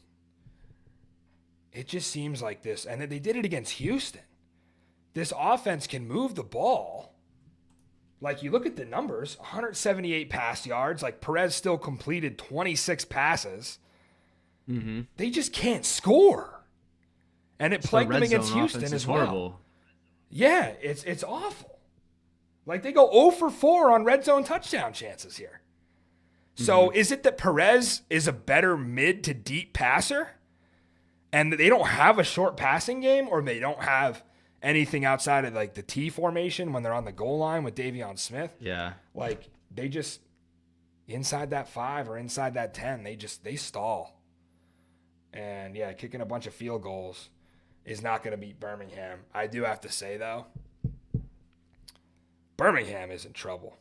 it just seems like this, and they did it against Houston. This offense can move the ball. Like you look at the numbers, 178 pass yards. Like Perez still completed 26 passes. Mm-hmm. They just can't score. And it plagued them against Houston as well. Horrible. Yeah, it's awful. Like they go 0 for 4 on red zone touchdown chances here. So is it that Perez is a better mid to deep passer and they don't have a short passing game, or they don't have anything outside of like the T formation when they're on the goal line with Davion Smith? Yeah. Like they just inside that 5 or inside that 10, they stall. And, yeah, kicking a bunch of field goals is not going to beat Birmingham. I do have to say, though, Birmingham is in trouble.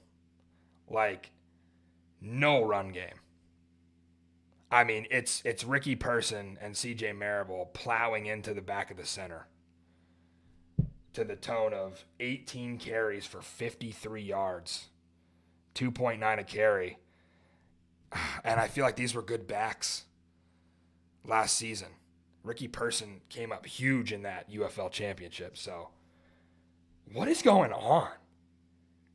Like, no run game. I mean, it's Ricky Person and C.J. Marable plowing into the back of the center to the tone of 18 carries for 53 yards, 2.9 a carry. And I feel like these were good backs last season. Ricky Person came up huge in that UFL championship. So what is going on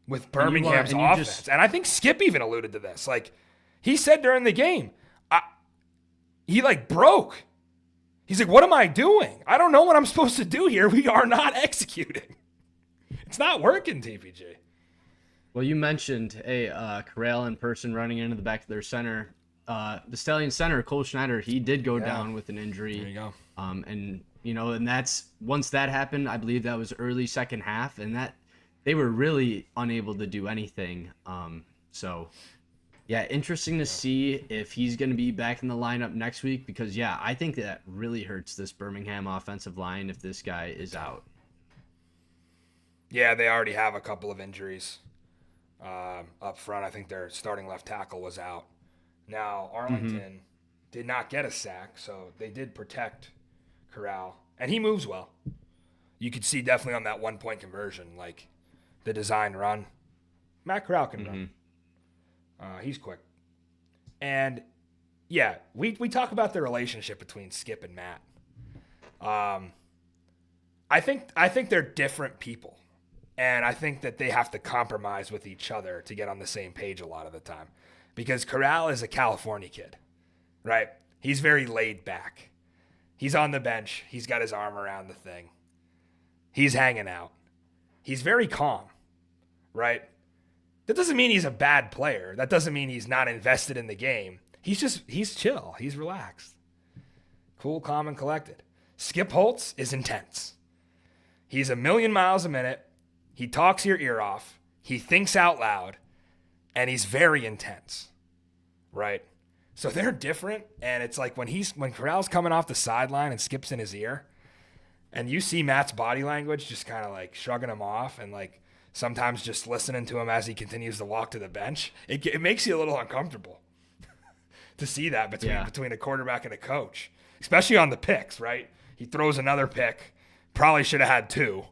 with Birmingham's offense? And I think Skip even alluded to this. Like he said during the game, he like broke. He's like, what am I doing? I don't know what I'm supposed to do here. We are not executing. It's not working, TPG. Well, you mentioned Corral in Person running into the back of their center. The Stallion center, Cole Schneider, he did go down with an injury. There you go. And that's once that happened, I believe that was early second half, and that they were really unable to do anything. So yeah, interesting to see if he's going to be back in the lineup next week because yeah, I think that really hurts this Birmingham offensive line if this guy is out. Yeah, they already have a couple of injuries up front. I think their starting left tackle was out. Now, Arlington did not get a sack, so they did protect Corral. And he moves well. You could see definitely on that 1-point conversion, like the design run. Matt Corral can run. He's quick. And, yeah, we talk about the relationship between Skip and Matt. I think they're different people. And I think that they have to compromise with each other to get on the same page a lot of the time. Because Corral is a California kid, right? He's very laid back. He's on the bench. He's got his arm around the thing. He's hanging out. He's very calm, right? That doesn't mean he's a bad player. That doesn't mean he's not invested in the game. He's chill. He's relaxed. Cool, calm, and collected. Skip Holtz is intense. He's a million miles a minute. He talks your ear off. He thinks out loud. And he's very intense, right? So they're different. And it's like when Corral's coming off the sideline and Skip's in his ear, and you see Matt's body language just kind of like shrugging him off and like sometimes just listening to him as he continues to walk to the bench, it makes you a little uncomfortable to see that between a quarterback and a coach, especially on the picks, right? He throws another pick, probably should have had 2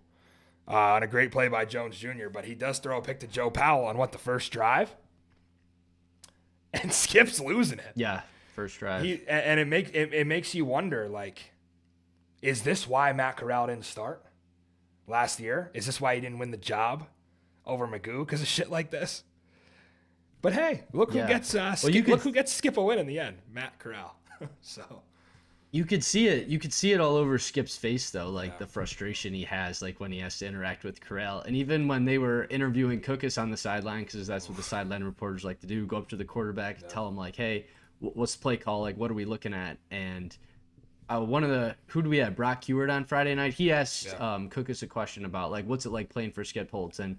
on a great play by Jones Jr., but he does throw a pick to Joe Powell on the first drive? And Skip's losing it. Yeah, first drive. It makes you wonder, like, is this why Matt Corral didn't start last year? Is this why he didn't win the job over Magoo because of shit like this? But hey, look who gets Skip a win in the end, Matt Corral. So you could see it. You could see it all over Skip's face, though, like the frustration he has, like when he has to interact with Corral, and even when they were interviewing Cookus on the sideline, because that's what the sideline reporters like to do, go up to the quarterback and tell him like, "Hey, what's the play call? Like, what are we looking at?" And who do we have? Brock Heward on Friday night. He asked Cookus a question about like, what's it like playing for Skip Holtz, and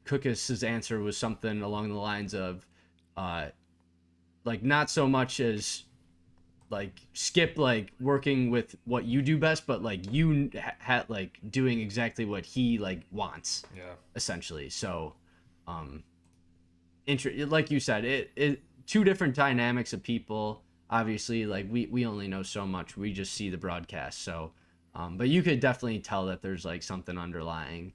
Cookus's answer was something along the lines of, like not so much as like Skip like working with what you do best, but like you had like doing exactly what he like wants, essentially. So, like you said, it 2 different dynamics of people. Obviously, like we only know so much. We just see the broadcast. So, but you could definitely tell that there's like something underlying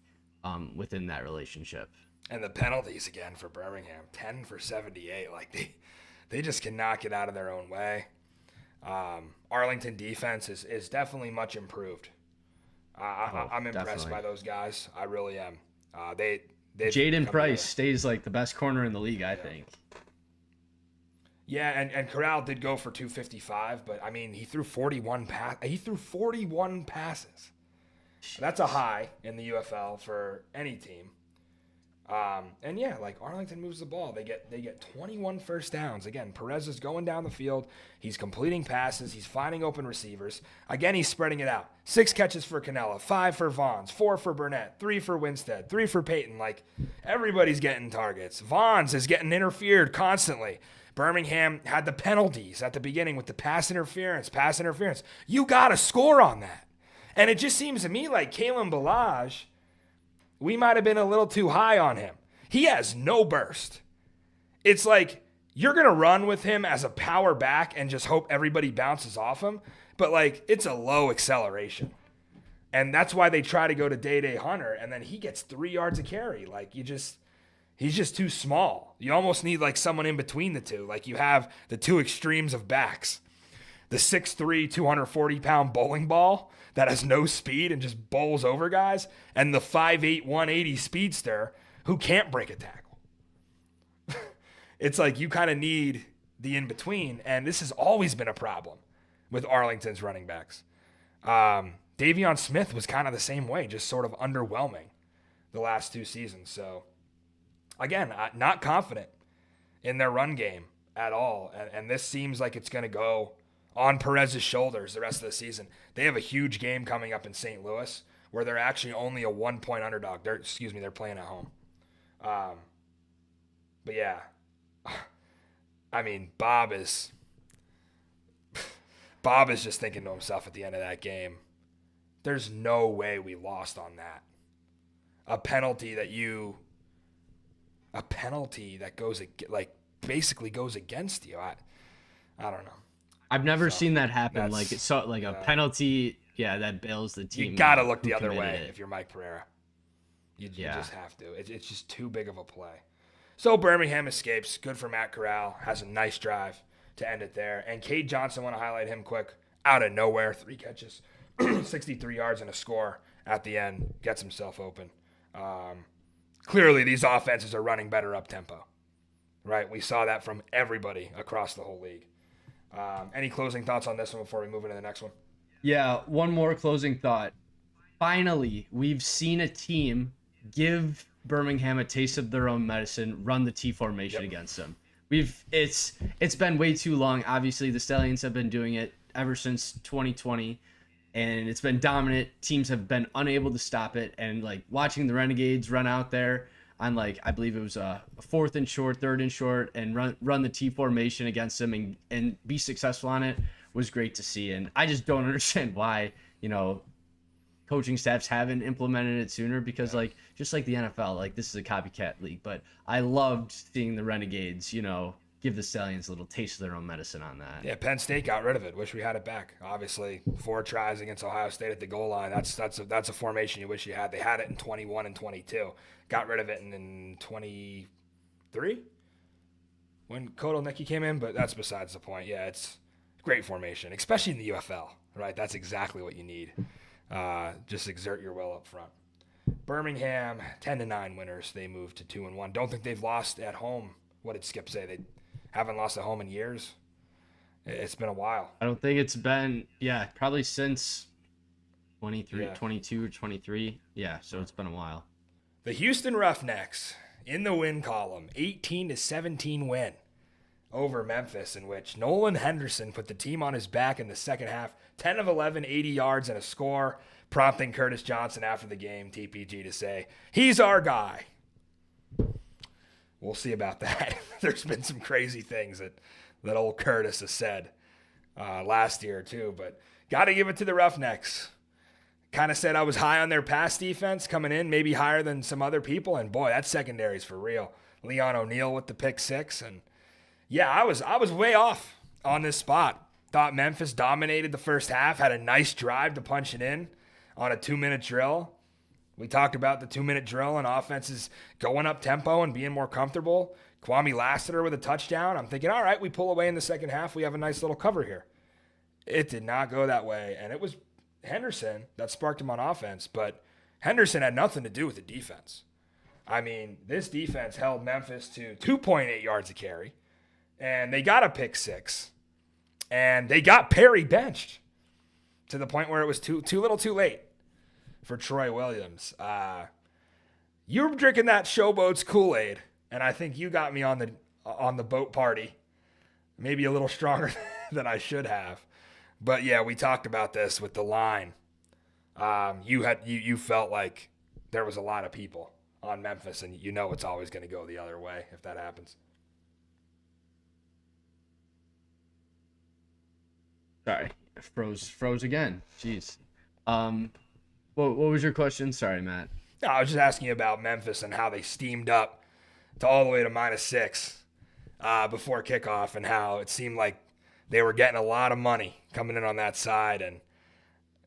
within that relationship. And the penalties again for Birmingham, 10 for 78. Like they just cannot get out of their own way. Arlington defense is definitely much improved. I'm impressed by those guys. I really am. Jaden Price stays like the best corner in the league, I think. Yeah, and Corral did go for 255, but I mean he threw 41 passes. That's a high in the UFL for any team. And yeah, like Arlington moves the ball. They get 21 first downs. Again, Perez is going down the field. He's completing passes. He's finding open receivers. Again, he's spreading it out. 6 catches for Canella, 5 for Vaughns, 4 for Burnett, 3 for Winstead, 3 for Payton. Like everybody's getting targets. Vaughns is getting interfered constantly. Birmingham had the penalties at the beginning with the pass interference. You got to score on that. And it just seems to me like Kalen Ballage, we might have been a little too high on him. He has no burst. It's like you're going to run with him as a power back and just hope everybody bounces off him. But, like, it's a low acceleration. And that's why they try to go to Day Hunter, and then he gets 3 yards a carry. Like, he's just too small. You almost need, like, someone in between the two. Like, you have the 2 extremes of backs. The 6'3", 240-pound bowling ball that has no speed and just bowls over guys, and the 5'8", 180 speedster who can't break a tackle. It's like you kind of need the in-between, and this has always been a problem with Arlington's running backs. Davion Smith was kind of the same way, just sort of underwhelming the last 2 seasons. So, again, not confident in their run game at all, and this seems like it's going to go on Perez's shoulders the rest of the season. They have a huge game coming up in St. Louis where they're actually only a 1-point underdog. They're playing at home. But yeah, I mean, Bob is just thinking to himself at the end of that game, there's no way we lost on that. A penalty that goes, like, basically goes against you. I don't know. I've never So, seen that happen. Like that's it's so like a penalty, that bails the team. You gotta look who the other committed way it. if you're Mike Pereira. You Yeah. just have to. It's just too big of a play. So Birmingham escapes. Good for Matt Corral. Has a nice drive to end it there. And Cade Johnson, want to highlight him quick. Out of nowhere, 3 catches, 63 yards and a score at the end. Gets himself open. Clearly, these offenses are running better up tempo. Right? We saw that from everybody across the whole league. Any closing thoughts on this one before we move into the next one? Yeah, one more closing thought. Finally, we've seen a team give Birmingham a taste of their own medicine, run the T formation against them. It's been way too long. Obviously, the Stallions have been doing it ever since 2020, and it's been dominant. Teams have been unable to stop it, and like watching the Renegades run out there on like I believe it was a 4th and short, 3rd and short, and run the T formation against them and be successful on it was great to see. And I just don't understand why coaching staffs haven't implemented it sooner, because like just like the NFL, like this is a copycat league, but I loved seeing the Renegades, give the Stallions a little taste of their own medicine on that. Yeah, Penn State got rid of it. Wish we had it back. Obviously, 4 tries against Ohio State at the goal line. That's a formation you wish you had. They had it in 21 and 22. Got rid of it in 23 when Kotelnicki came in, but that's besides the point. Yeah, it's a great formation, especially in the UFL, right? That's exactly what you need. Just exert your will up front. Birmingham, 10-9 winners. They moved to 2-1. Don't think they've lost at home. What did Skip say? They haven't lost at home in years. It's been a while. I don't think it's been, probably since 22 or 23. Yeah, so it's been a while. The Houston Roughnecks in the win column, 18-17 win over Memphis, in which Nolan Henderson put the team on his back in the second half, 10 of 11, 80 yards and a score, prompting Curtis Johnson after the game, TPG, to say, he's our guy. We'll see about that. There's been some crazy things that old Curtis has said last year too, but got to give it to the Roughnecks. Kind of said I was high on their pass defense coming in, maybe higher than some other people, and boy, that secondary's for real. Leon O'Neal with the pick 6, and yeah, I was way off on this spot. Thought Memphis dominated the first half, had a nice drive to punch it in on a 2-minute drill. We talked about the 2-minute drill and offenses going up tempo and being more comfortable. Kwame Lassiter with a touchdown. I'm thinking, all right, we pull away in the second half. We have a nice little cover here. It did not go that way, and it was Henderson that sparked him on offense, but Henderson had nothing to do with the defense. I mean, this defense held Memphis to 2.8 yards a carry, and they got a pick 6, and they got Perry benched to the point where it was too little too late for Troy Williams. You're drinking that Showboat's Kool-Aid, and I think you got me on the boat party, maybe a little stronger than I should have. But yeah, we talked about this with the line. You felt like there was a lot of people on Memphis, and it's always going to go the other way if that happens. Sorry, froze again. Jeez. What was your question? Sorry, Matt. No, I was just asking you about Memphis and how they steamed up to all the way to -6 before kickoff, and how it seemed like they were getting a lot of money coming in on that side, and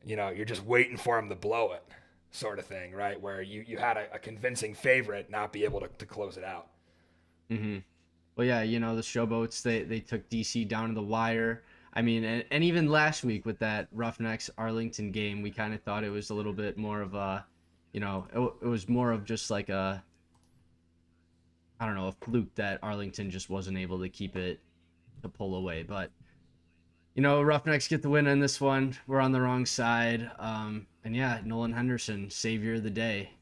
you're just waiting for them to blow it, sort of thing, right? Where you had a convincing favorite not be able to close it out. Mm-hmm. Well, yeah, the Showboats, they took DC down to the wire. I mean, and even last week with that Roughnecks Arlington game, we kind of thought it was a little bit more of a, it was more of just like a fluke that Arlington just wasn't able to keep it to pull away. But, Roughnecks get the win in this one. We're on the wrong side. And yeah, Nolan Henderson, savior of the day.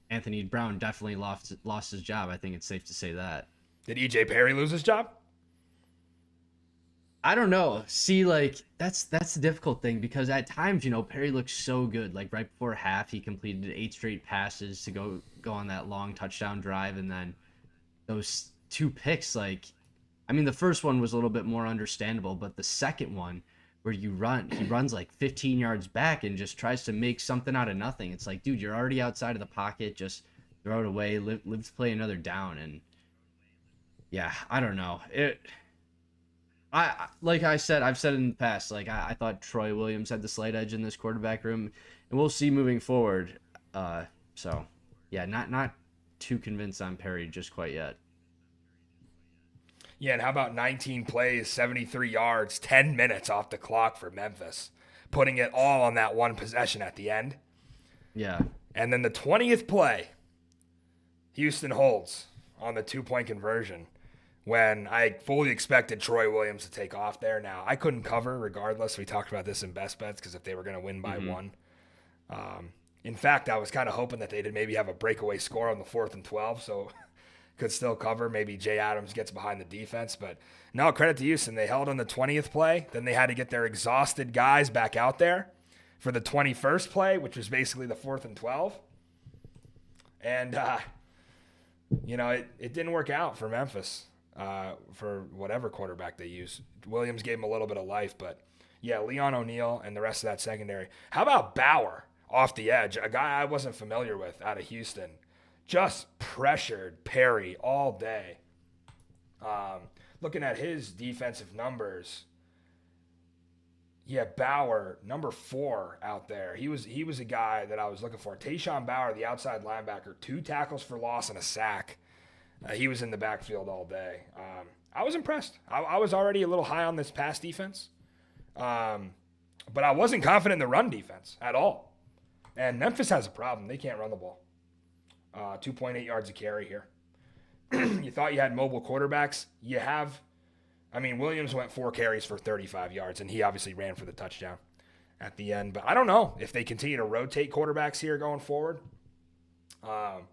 Anthony Brown definitely lost his job. I think it's safe to say that. Did EJ Perry lose his job? I don't know. See, like that's the difficult thing, because at times, Perry looks so good. Like right before half, he completed 8 straight passes to go on that long touchdown drive, and then those 2 picks. Like, I mean, the first one was a little bit more understandable, but the second one, where he runs like 15 yards back and just tries to make something out of nothing. It's like, dude, you're already outside of the pocket. Just throw it away. Live to play another down. And yeah, I don't know. Like I said, I've said in the past, like I thought Troy Williams had the slight edge in this quarterback room, and we'll see moving forward. So yeah, not too convinced on Perry just quite yet. Yeah, and how about 19 plays, 73 yards, 10 minutes off the clock for Memphis, putting it all on that one possession at the end. Yeah. And then the 20th play, Houston holds on the 2-point conversion when I fully expected Troy Williams to take off there. Now, I couldn't cover regardless. We talked about this in Best Bets because if they were going to win by one. In fact, I was kind of hoping that they'd maybe have a breakaway score on the 4th and 12, so could still cover. Maybe Jay Adams gets behind the defense. But no, credit to Houston. They held on the 20th play. Then they had to get their exhausted guys back out there for the 21st play, which was basically the 4th and 12. And, it didn't work out for Memphis for whatever quarterback they use. Williams gave him a little bit of life. But, yeah, Leon O'Neal and the rest of that secondary. How about Bauer off the edge, a guy I wasn't familiar with out of Houston? Just pressured Perry all day. Looking at his defensive numbers, yeah, Bauer, number 4 out there. He was a guy that I was looking for. Tayshawn Bauer, the outside linebacker, 2 tackles for loss and a sack. He was in the backfield all day. I was impressed. I was already a little high on this pass defense, but I wasn't confident in the run defense at all. And Memphis has a problem. They can't run the ball. 2.8 yards a carry here. You thought you had mobile quarterbacks. You have, Williams went 4 carries for 35 yards, and he obviously ran for the touchdown at the end. But I don't know if they continue to rotate quarterbacks here going forward. But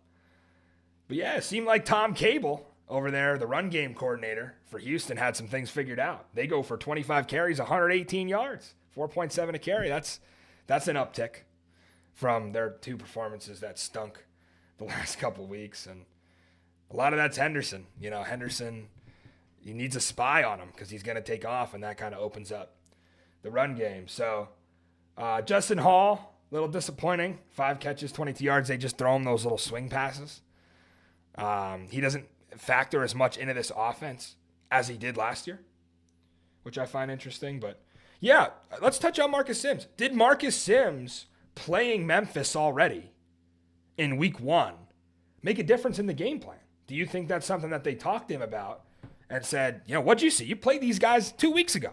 yeah, it seemed like Tom Cable over there, the run game coordinator for Houston, had some things figured out. They go for 25 carries, 118 yards, 4.7 a carry. That's an uptick from their 2 performances that stunk the last couple weeks. And a lot of that's Henderson. Henderson, he needs a spy on him because he's going to take off, and that kind of opens up the run game. So Justin Hall, a little disappointing. 5 catches, 22 yards. They just throw him those little swing passes. He doesn't factor as much into this offense as he did last year, which I find interesting. But yeah, let's touch on Marcus Sims. Did Marcus Sims playing Memphis already in week 1 make a difference in the game plan? Do you think that's something that they talked to him about and said, what'd you see? You played these guys 2 weeks ago.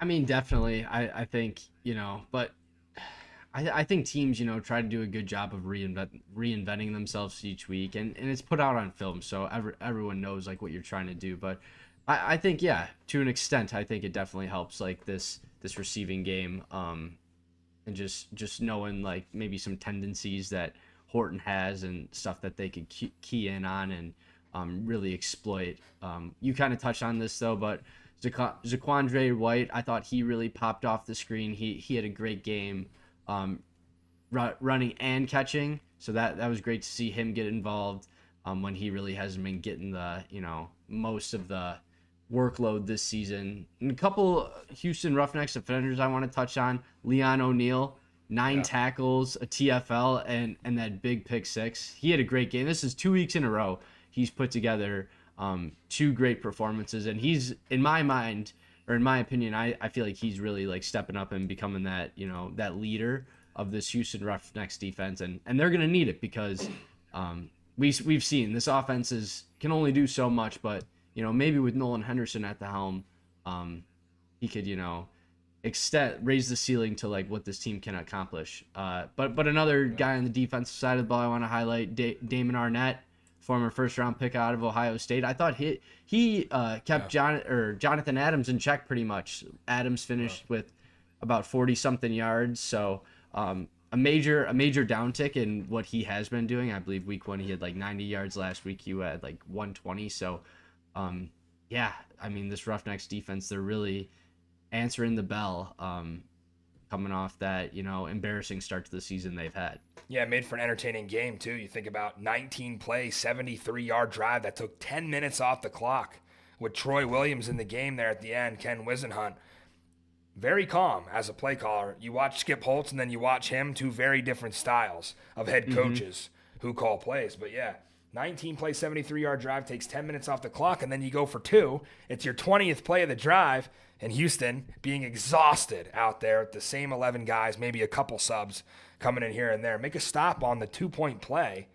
Definitely. I think, but I think teams, try to do a good job of reinventing themselves each week, and it's put out on film, so everyone knows like what you're trying to do. But I think, yeah, to an extent, I think it definitely helps like this receiving game. And just knowing like maybe some tendencies that Horton has and stuff that they could key in on and really exploit. You kind of touched on this though, but Zaquandre White, I thought he really popped off the screen. He had a great game, running and catching. So that was great to see him get involved when he really hasn't been getting the most of the workload this season. And a couple Houston Roughnecks defenders I want to touch on. Leon O'Neal, 9 tackles, a TFL, and that big pick 6. He had a great game. This is 2 weeks in a row he's put together 2 great performances, and he's, in my mind, or in my opinion, I feel like he's really like stepping up and becoming that that leader of this Houston Roughnecks defense, and they're gonna need it because we've seen this offense can only do so much, but maybe with Nolan Henderson at the helm, he could, raise the ceiling to like what this team can accomplish. But another guy on the defensive side of the ball I want to highlight, Damon Arnett, former first-round pick out of Ohio State. I thought he kept Jonathan Adams in check pretty much. Adams finished with about 40-something yards, so a major downtick in what he has been doing. I believe week 1 he had like 90 yards. Last week he had like 120. So this Roughnecks defense, they're really answering the bell, coming off that embarrassing start to the season they've had. Yeah, made for an entertaining game too. You think about 19 plays, 73-yard drive that took 10 minutes off the clock with Troy Williams in the game there at the end. Ken Wisenhunt, very calm as a play caller. You watch Skip Holtz and then you watch him, 2 very different styles of head coaches who call plays. But yeah, 19 play, 73-yard drive, takes 10 minutes off the clock, and then you go for 2. It's your 20th play of the drive, and Houston being exhausted out there with the same 11 guys, maybe a couple subs coming in here and there. Make a stop on the 2-point play.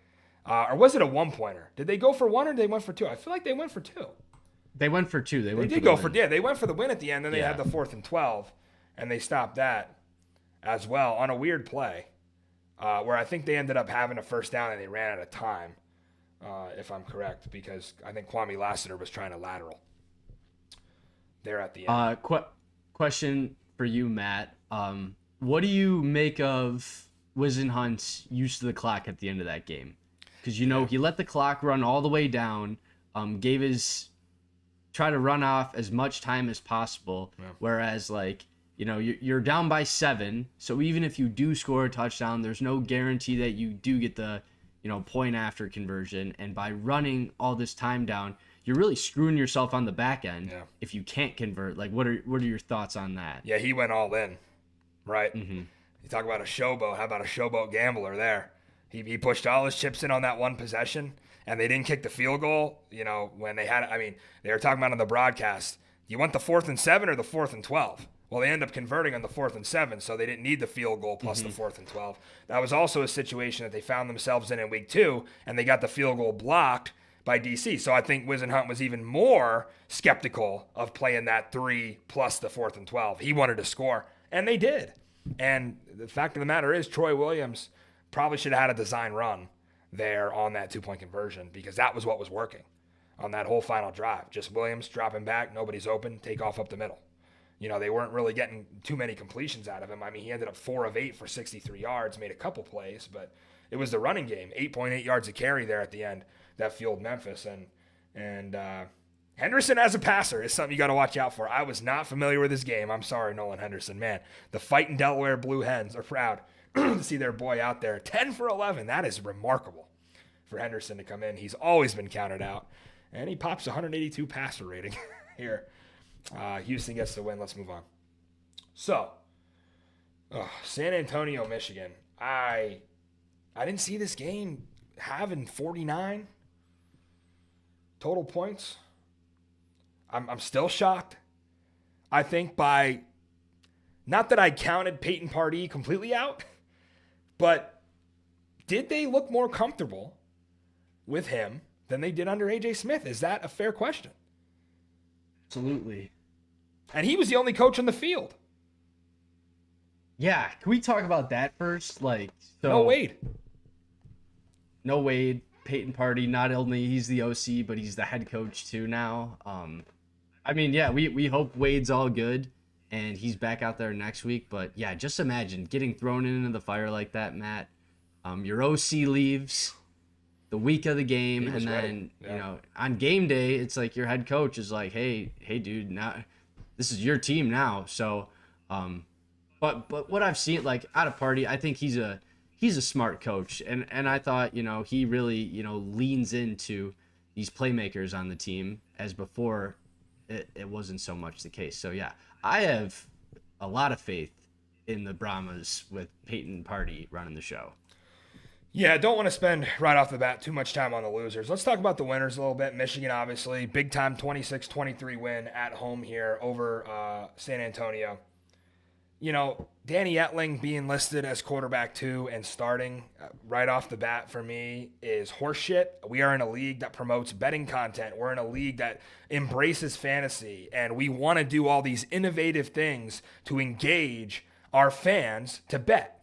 Or was it a 1-pointer? Did they go for 1 or did they went for 2? I feel like they went for 2. They went for 2. They went for the win at the end, then they had the 4th and 12, and they stopped that as well on a weird play where I think they ended up having a first down and they ran out of time, if I'm correct, because I think Kwame Lassiter was trying to lateral there at the end. Question for you, Matt. What do you make of Wisenhunt's use of the clock at the end of that game? Because, he let the clock run all the way down, try to run off as much time as possible, whereas, you're down by 7, so even if you do score a touchdown, there's no guarantee that you do get the, point after conversion, and by running all this time down, you're really screwing yourself on the back end if you can't convert. What are your thoughts on that? Yeah, he went all in, right? Mm-hmm. You talk about a showboat. How about a showboat gambler there? He pushed all his chips in on that one possession, and they didn't kick the field goal, when they had it. They were talking about on the broadcast, you want the 4th and 7 or the 4th and 12? Well, they end up converting on the 4th and 7, so they didn't need the field goal plus the 4th and 12. That was also a situation that they found themselves in week 2, and they got the field goal blocked by DC. So I think Wisenhunt was even more skeptical of playing that 3 plus the 4th and 12. He wanted to score, and they did. And the fact of the matter is, Troy Williams probably should have had a design run there on that 2-point conversion, because that was what was working on that whole final drive. Just Williams dropping back, nobody's open, take off up the middle. They weren't really getting too many completions out of him. He ended up 4 of 8 for 63 yards, made a couple plays, but it was the running game. 8.8 yards a carry there at the end that fueled Memphis. And Henderson as a passer is something you got to watch out for. I was not familiar with his game. I'm sorry, Nolan Henderson. Man, the Fighting Delaware Blue Hens are proud to see their boy out there. 10 for 11. That is remarkable for Henderson to come in. He's always been counted out. And he pops 182 passer rating here. Houston gets the win. Let's move on. So, San Antonio, Michigan. I didn't see this game having 49 total points. I'm still shocked. I think by, not that I counted Peyton Pardee completely out, but did they look more comfortable with him than they did under A.J. Smith? Is that a fair question? Absolutely. And he was the only coach on the field. Yeah, can we talk about that first? No Wade. No Wade. Peyton Pardee, not only he's the OC, but he's the head coach too now. We hope Wade's all good and he's back out there next week. But yeah, just imagine getting thrown into the fire like that, Matt. Your OC leaves the week of the game, and then on game day, it's like your head coach is like, hey, dude, now this is your team now. So, but what I've seen out of Pardee, I think he's a smart coach, and I thought he really leans into these playmakers on the team, as before it wasn't so much the case. So yeah, I have a lot of faith in the Brahmas with Peyton Pardee running the show. Yeah, I don't want to spend right off the bat too much time on the losers. Let's talk about the winners a little bit. Michigan, obviously, big-time 26-23 win at home here over San Antonio. Danny Etling being listed as quarterback 2 and starting right off the bat for me is horseshit. We are in a league that promotes betting content. We're in a league that embraces fantasy, and we want to do all these innovative things to engage our fans to bet.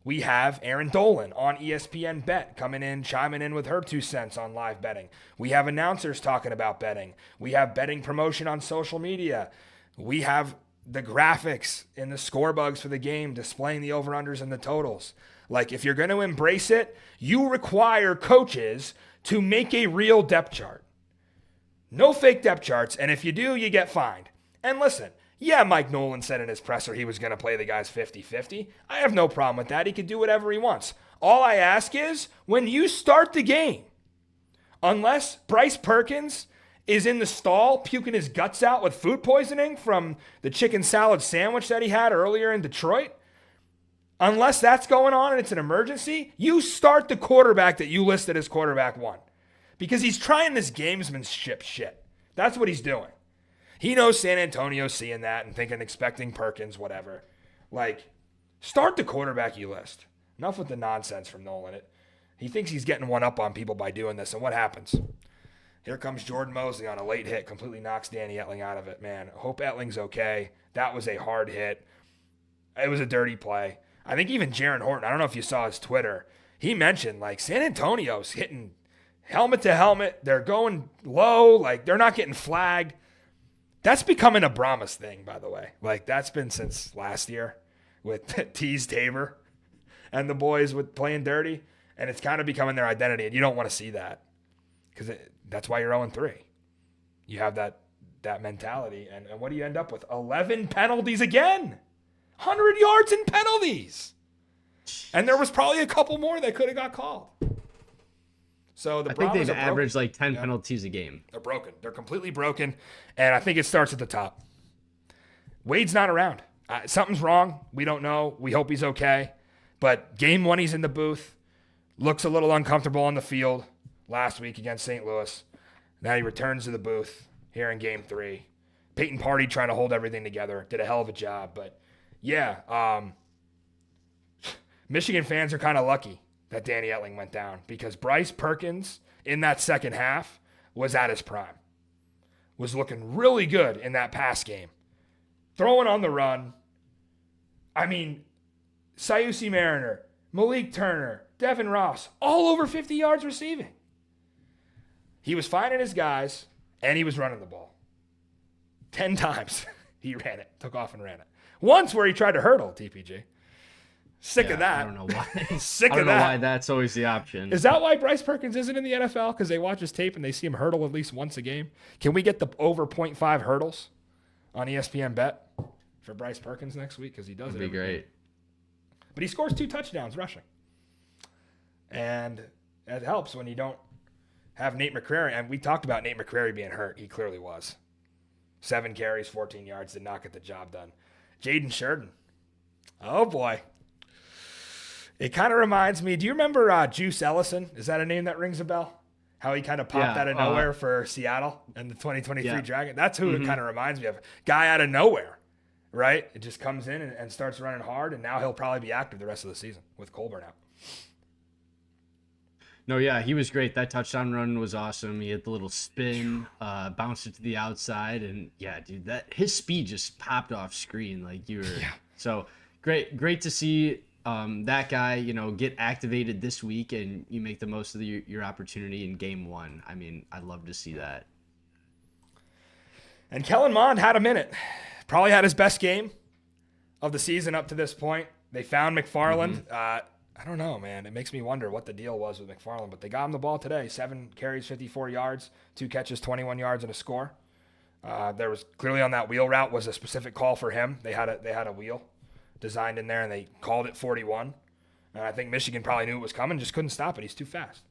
We have Aaron Dolan on ESPN Bet chiming in with her 2 cents on live betting. We have announcers talking about betting. We have betting promotion on social media. We have the graphics in the score bugs for the game displaying the over-unders and the totals. If you're going to embrace it, you require coaches to make a real depth chart. No fake depth charts, and if you do, you get fined. And listen, yeah, Mike Nolan said in his presser he was going to play the guys 50-50. I have no problem with that. He can do whatever he wants. All I ask is, when you start the game, unless Bryce Perkins is in the stall puking his guts out with food poisoning from the chicken salad sandwich that he had earlier in Detroit, unless that's going on and it's an emergency, you start the quarterback that you listed as quarterback 1. because he's trying this gamesmanship shit. That's what he's doing. He knows San Antonio's seeing that and expecting Perkins, whatever. Like, start the quarterback you list. Enough with the nonsense from Nolan. He thinks he's getting one up on people by doing this, and what happens? Here comes Jordan Mosley on a late hit, completely knocks Danny Etling out of it. Man, hope Etling's okay. That was a hard hit. It was a dirty play. I think even Jaron Horton, I don't know if you saw his Twitter, he mentioned, like, San Antonio's hitting helmet to helmet. They're going low. Like, they're not getting flagged. That's becoming a Brahmas thing, by the way. Like, that's been since last year with Tease Tabor and the boys with playing dirty. And it's kind of becoming their identity, and you don't want to see that because that's why you're 0-3. You have that mentality, and what do you end up with? 11 penalties again. 100 yards in penalties. And there was probably a couple more that could have got called. So I think they've averaged like 10 penalties a game. They're broken. They're completely broken, and I think it starts at the top. Wade's not around. Something's wrong. We don't know. We hope he's okay. But game one, he's in the booth. Looks a little uncomfortable on the field last week against St. Louis. Now he returns to the booth here in game 3. Peyton Party trying to hold everything together. Did a hell of a job. But, yeah, Michigan fans are kind of lucky that Danny Etling went down because Bryce Perkins in that second half was at his prime. Was looking really good in that pass game. Throwing on the run. I mean, Sayusi Mariner, Malik Turner, Devin Ross, all over 50 yards receiving. He was finding his guys, and he was running the ball. 10 times he ran it, took off and ran it. Once where he tried to hurdle TPG. Sick of that. I don't know why. Sick I don't of know that. why that's always the option. Is that why Bryce Perkins isn't in the NFL? Because they watch his tape and they see him hurdle at least once a game? Can we get the over 0.5 hurdles on ESPN Bet for Bryce Perkins next week? Because he does That'd it. be great. But he scores 2 touchdowns rushing. And it helps when you don't have Nate McCrary. And we talked about Nate McCrary being hurt. He clearly was. 7 carries, 14 yards, did not get the job done. Jaden Sheridan. Oh, boy. It kind of reminds me, do you remember Juice Ellison? Is that a name that rings a bell? How he kind of popped out of nowhere for Seattle and the 2023 Dragon? That's who it kind of reminds me of. Guy out of nowhere, right? It just comes in and starts running hard, and now he'll probably be active the rest of the season with Colburn out. No, yeah, he was great. That touchdown run was awesome. He had the little spin, bounced it to the outside, and yeah, dude, that his speed just popped off screen like you were. Yeah. So great to see that guy, get activated this week, and you make the most of your opportunity in game 1. I mean, I'd love to see that. And Kellen Mond had a minute. Probably had his best game of the season up to this point. They found McFarland. I don't know, man. It makes me wonder what the deal was with McFarland, but they got him the ball today. 7 carries, 54 yards, 2 catches, 21 yards, and a score. There was clearly on that wheel route was a specific call for him. They had a wheel designed in there, and they called it 41. And I think Michigan probably knew it was coming, just couldn't stop it. He's too fast.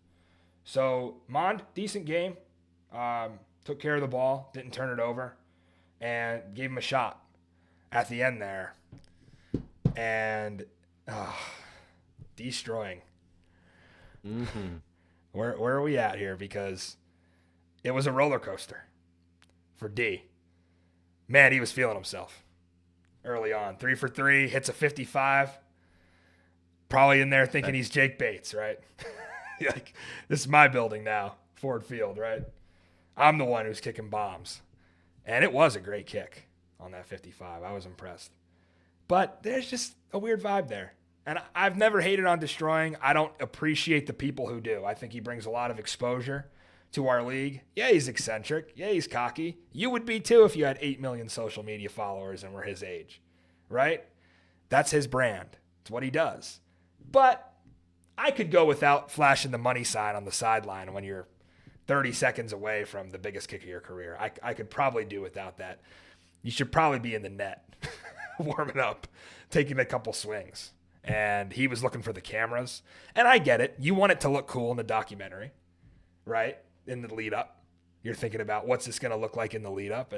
So Mond, decent game. Took care of the ball, didn't turn it over, and gave him a shot at the end there. And destroying. Where are we at here? Because it was a roller coaster for D. Man, he was feeling himself early on. 3 for 3, hits a 55. Probably in there thinking he's Jake Bates, right? Like, this is my building now, Ford Field, right? I'm the one who's kicking bombs. And it was a great kick on that 55. I was impressed. But there's just a weird vibe there. And I've never hated on Destroying. I don't appreciate the people who do. I think he brings a lot of exposure to our league. Yeah, he's eccentric. Yeah, he's cocky. You would be too if you had 8 million social media followers and were his age, right? That's his brand. It's what he does. But I could go without flashing the money sign on the sideline when you're 30 seconds away from the biggest kick of your career. I could probably do without that. You should probably be in the net warming up, taking a couple swings. And he was looking for the cameras. And I get it. You want it to look cool in the documentary, right? In the lead up. You're thinking about what's this going to look like in the lead up.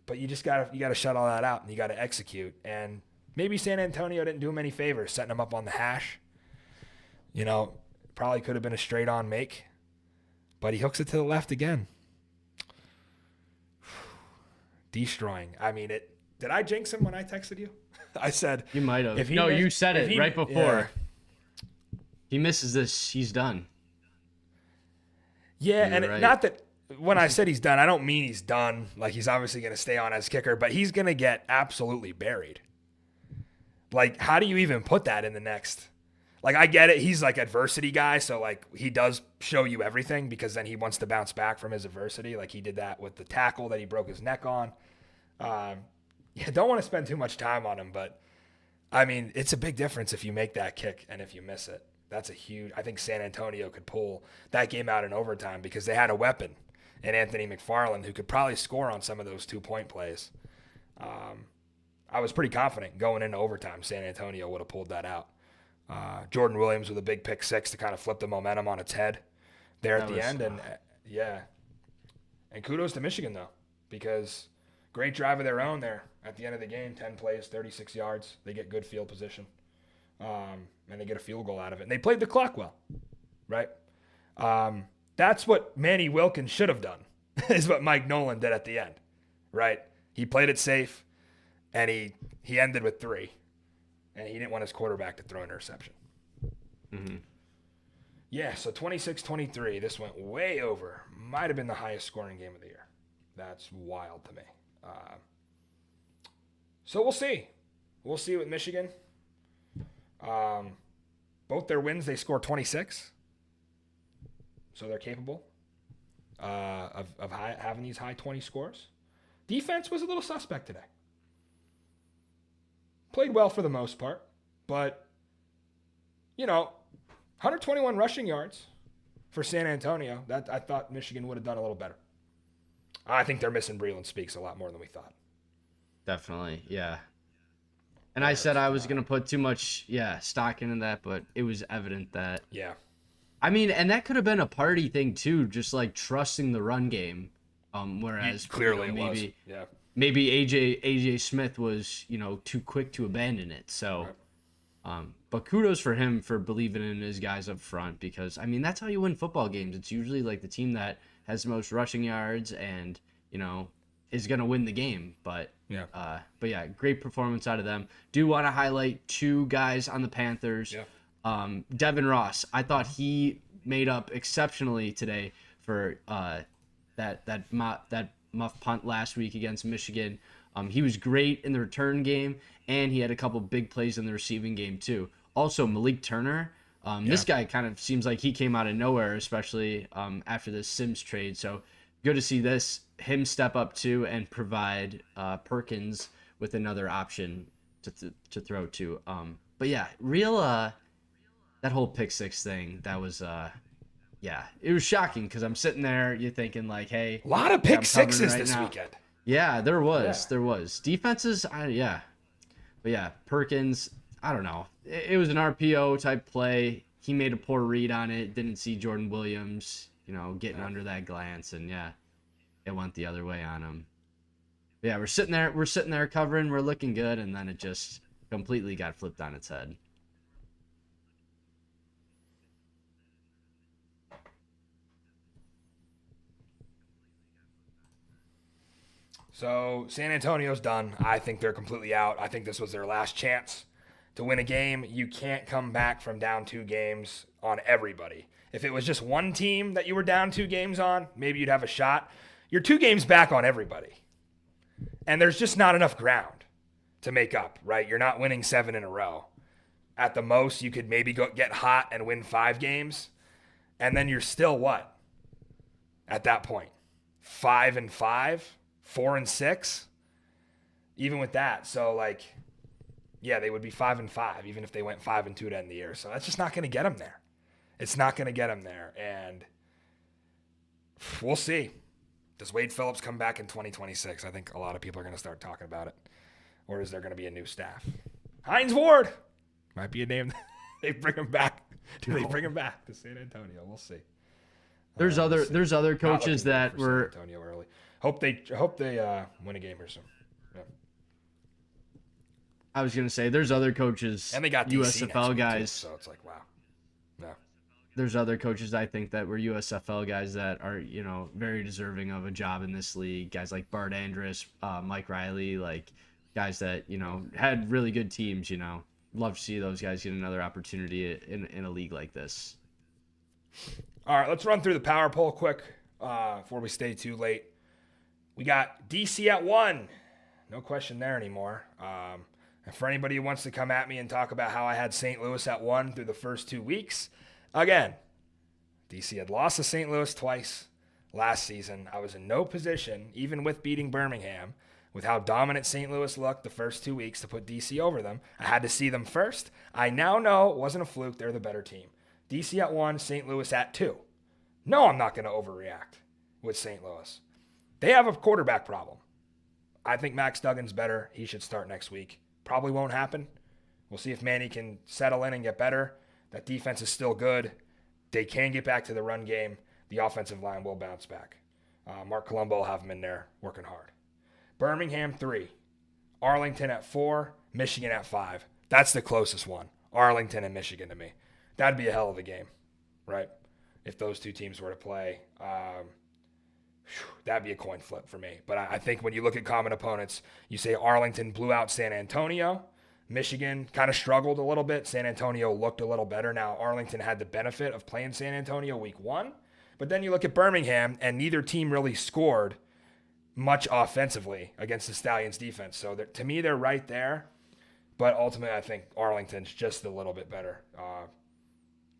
But you just got to shut all that out and you got to execute. And maybe San Antonio didn't do him any favors setting him up on the hash. Probably could have been a straight on make. but he hooks it to the left again. Destroying. I mean, did I jinx him when I texted you? I said you might have. You said it right before. Yeah. He misses this, he's done. Yeah, and right. Not that when I said he's done, I don't mean he's done. Like, he's obviously going to stay on as kicker, but he's going to get absolutely buried. Like, how do you even put that in the next? Like, I get it. He's like adversity guy, so like he does show you everything because then he wants to bounce back from his adversity. Like he did that with the tackle that he broke his neck on. Don't want to spend too much time on him, but I mean, it's a big difference if you make that kick and if you miss it. That's a huge. I think San Antonio could pull that game out in overtime because they had a weapon in Anthony McFarland who could probably score on some of those 2-point plays. I was pretty confident going into overtime San Antonio would have pulled that out. Jordan Williams with a big pick six to kind of flip the momentum on its head there at the end. And yeah. And kudos to Michigan, though, because great drive of their own there at the end of the game. 10 plays, 36 yards. They get good field position. And they get a field goal out of it. And they played the clock well, right? That's what Manny Wilkins should have done, is what Mike Nolan did at the end, right? He played it safe, and he ended with 3. And he didn't want his quarterback to throw an interception. Mm-hmm. Yeah, so 26-23. This went way over. Might have been the highest scoring game of the year. That's wild to me. So we'll see. We'll see with Michigan. Both their wins, they score 26. So they're capable of having these high 20 scores. Defense was a little suspect today. Played well for the most part, but, 121 rushing yards for San Antonio. That I thought Michigan would have done a little better. I think they're missing Breland Speaks a lot more than we thought. Definitely, yeah. And I said I was going to put too much, stock into that, but it was evident that. Yeah. I mean, and that could have been a party thing too, just like trusting the run game. Whereas clearly maybe, it was. Yeah. Maybe AJ Smith was, too quick to abandon it. So, but kudos for him for believing in his guys up front because, I mean, that's how you win football games. It's usually like the team that has the most rushing yards and, is going to win the game. But yeah, great performance out of them. Do want to highlight 2 guys on the Panthers. Yeah. Devin Ross, I thought he made up exceptionally today for that muff punt last week against Michigan. He was great in the return game, and he had a couple big plays in the receiving game too. Also, Malik Turner, this guy kind of seems like he came out of nowhere, especially after the Sims trade. So good to see him step up too and provide Perkins with another option to throw to. But yeah, that whole pick six thing, that was it was shocking because I'm sitting there, you're thinking like, hey, a lot of pick sixes this weekend. Yeah, there was defenses. But yeah, Perkins, I don't know. It was an RPO type play. He made a poor read on it. Didn't see Jordan Williams, getting under that glance, and it went the other way on him. But yeah, we're sitting there covering. We're looking good, and then it just completely got flipped on its head. So San Antonio's done. I think they're completely out. I think this was their last chance to win a game. You can't come back from down 2 games on everybody. If it was just one team that you were down 2 games on, maybe you'd have a shot. You're 2 games back on everybody. And there's just not enough ground to make up, right? You're not winning 7 in a row. At the most, you could maybe get hot and win 5 games. And then you're still what? At that point, 5-5? 4-6, even with that. So they would be 5-5, even if they went 5-2 to end the year. So that's just not going to get them there. It's not going to get them there, and we'll see. Does Wade Phillips come back in 2026? I think a lot of people are going to start talking about it. Or is there going to be a new staff? Hines Ward might be a name. They bring him back. Do they bring him back to San Antonio? We'll see. There's other coaches that were San Antonio early. Hope they win a game or something. Yeah. I was gonna say there's other coaches and they got USFL guys. Too, so it's like wow. No. there's other coaches I think that were USFL guys that are, very deserving of a job in this league. Guys like Bart Andrus, Mike Riley, like guys that, had really good teams, Love to see those guys get another opportunity in a league like this. All right, let's run through the power poll quick before we stay too late. We got DC at 1. No question there anymore. And for anybody who wants to come at me and talk about how I had St. Louis at 1 through the first 2 weeks, again, DC had lost to St. Louis twice last season. I was in no position, even with beating Birmingham, with how dominant St. Louis looked the first 2 weeks, to put DC over them. I had to see them first. I now know it wasn't a fluke. They're the better team. DC at 1, St. Louis at 2. No, I'm not going to overreact with St. Louis. They have a quarterback problem. I think Max Duggan's better. He should start next week. Probably won't happen. We'll see if Manny can settle in and get better. That defense is still good. They can get back to the run game. The offensive line will bounce back. Mark Colombo will have them in there working hard. Birmingham 3. Arlington at 4. Michigan at 5. That's the closest one. Arlington and Michigan to me. That'd be a hell of a game, right? If those two teams were to play. That'd be a coin flip for me. But I think when you look at common opponents, you say Arlington blew out San Antonio. Michigan kind of struggled a little bit. San Antonio looked a little better. Now, Arlington had the benefit of playing San Antonio week 1. But then you look at Birmingham, and neither team really scored much offensively against the Stallions defense. So to me, they're right there. But ultimately, I think Arlington's just a little bit better,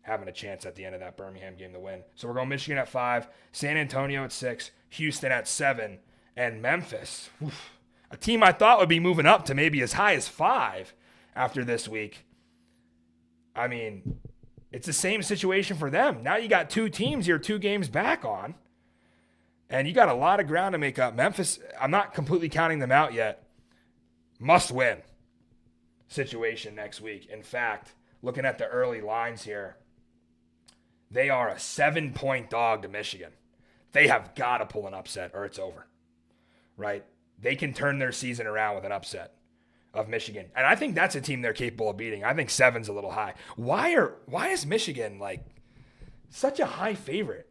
having a chance at the end of that Birmingham game to win. So we're going Michigan at 5, San Antonio at 6, Houston at 7, and Memphis. Oof, a team I thought would be moving up to maybe as high as 5 after this week. I mean, it's the same situation for them. Now you got 2 teams you're 2 games back on, and you got a lot of ground to make up. Memphis, I'm not completely counting them out yet. Must win situation next week. In fact, looking at the early lines here, they are a 7-point dog to Michigan. They have got to pull an upset or it's over, right? They can turn their season around with an upset of Michigan. And I think that's a team they're capable of beating. I think 7's a little high. Why is Michigan like such a high favorite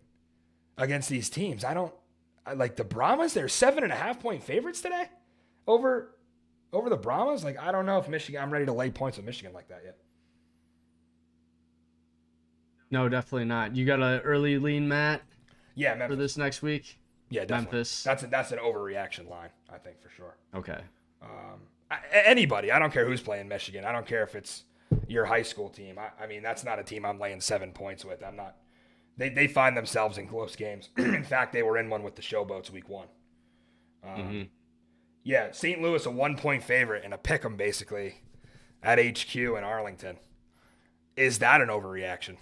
against these teams? Like the Brahmas, they're 7.5-point favorites today over the Brahmas. Like, I don't know if Michigan, I'm ready to lay points with Michigan like that yet. No, definitely not. You got an early lean, Matt? Yeah, Memphis. For this next week? Yeah, definitely. Memphis. That's an overreaction line, I think, for sure. Okay. Anybody. I don't care who's playing Michigan. I don't care if it's your high school team. I mean, that's not a team I'm laying 7 points with. I'm not. They find themselves in close games. In fact, they were in one with the Showboats week 1. Yeah, St. Louis a 1-point favorite and a pick 'em basically at HQ in Arlington. Is that an overreaction?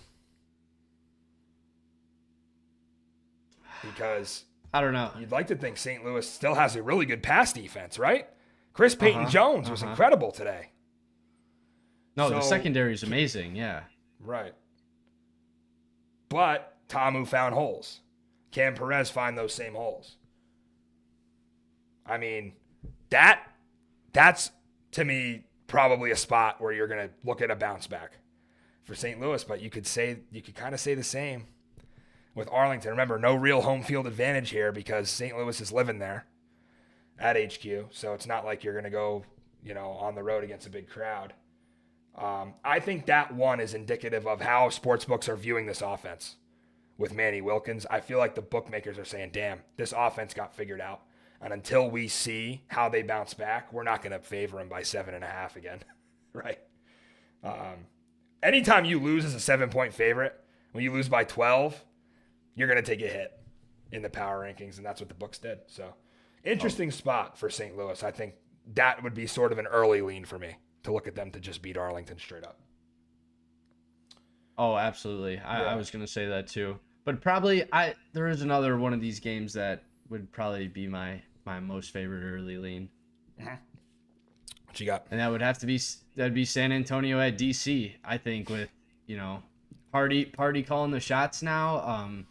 Because I don't know. You'd like to think St. Louis still has a really good pass defense, right? Chris Payton-Jones was incredible today. No, the secondary is amazing, yeah. Right. But Tamu found holes. Cam Perez find those same holes. I mean, that's to me probably a spot where you're going to look at a bounce back for St. Louis, but you could kind of say the same with Arlington. Remember, no real home field advantage here because St. Louis is living there at HQ, so it's not like you're going to go, on the road against a big crowd. I think that one is indicative of how sportsbooks are viewing this offense with Manny Wilkins. I feel like the bookmakers are saying, damn, this offense got figured out. And until we see how they bounce back, we're not going to favor them by 7.5 again, right? Anytime you lose as a 7-point favorite, when you lose by 12, you're going to take a hit in the power rankings, and that's what the books did. So, interesting spot for St. Louis. I think that would be sort of an early lean for me to look at them to just beat Arlington straight up. Oh, absolutely. I was going to say that too. But probably there is another one of these games that would probably be my most favorite early lean. What you got? And that'd be San Antonio at DC, I think, with, Party calling the shots now.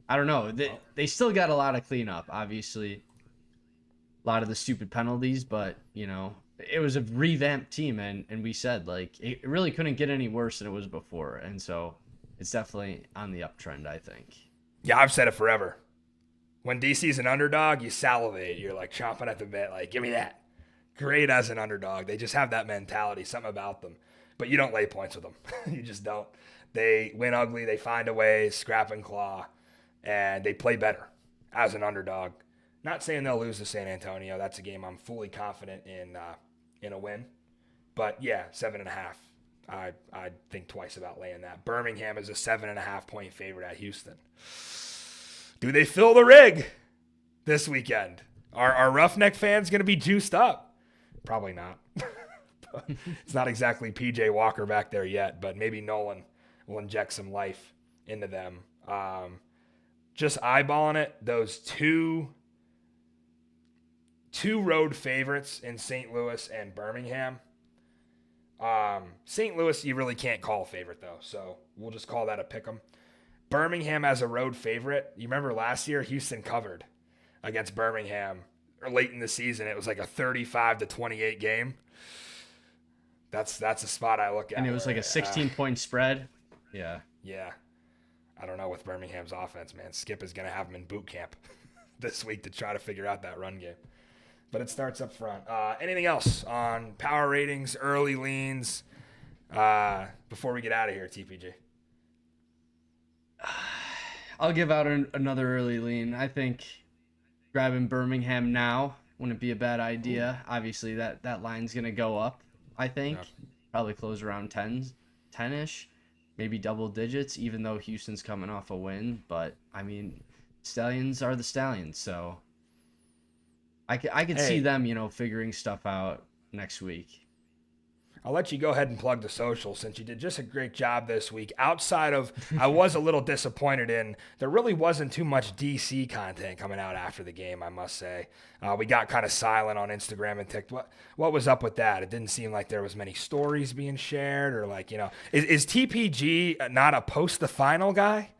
I don't know. They still got a lot of cleanup, obviously. A lot of the stupid penalties, but, it was a revamped team, and we said, like, it really couldn't get any worse than it was before. And so it's definitely on the uptrend, I think. Yeah, I've said it forever. When DC's an underdog, you salivate. You're like chomping at the bit, like, give me that. Great as an underdog. They just have that mentality, something about them. But you don't lay points with them. You just don't. They win ugly. They find a way, scrap and claw, and they play better as an underdog. Not saying they'll lose to San Antonio. That's a game I'm fully confident in a win. But yeah, 7.5. I'd think twice about laying that. Birmingham is a 7.5 point favorite at Houston. Do they fill the rig this weekend? Are Roughneck fans going to be juiced up? Probably not. It's not exactly PJ Walker back there yet, but maybe Nolan will inject some life into them. Just eyeballing it, those two road favorites in St. Louis and Birmingham. St. Louis, you really can't call a favorite, though, so we'll just call that a pick'em. Birmingham as a road favorite. You remember last year, Houston covered against Birmingham or late in the season. It was like a 35-28 game. That's a spot I look at. And it was like a 16-point spread. Yeah. Yeah. I don't know with Birmingham's offense, man. Skip is going to have them in boot camp this week to try to figure out that run game. But it starts up front. Anything else on power ratings, early leans, before we get out of here, TPG? I'll give out another early lean. I think grabbing Birmingham now wouldn't be a bad idea. Obviously, that line's going to go up, I think. Yeah. Probably close around 10-ish, maybe double digits, even though Houston's coming off a win. But, I mean, Stallions are the Stallions, so I could see them, figuring stuff out next week. I'll let you go ahead and plug the social since you did just a great job this week. Outside of, I was a little disappointed in, there really wasn't too much DC content coming out after the game, I must say. We got kind of silent on Instagram and TikTok. What was up with that? It didn't seem like there was many stories being shared or is TPG not a post the final guy?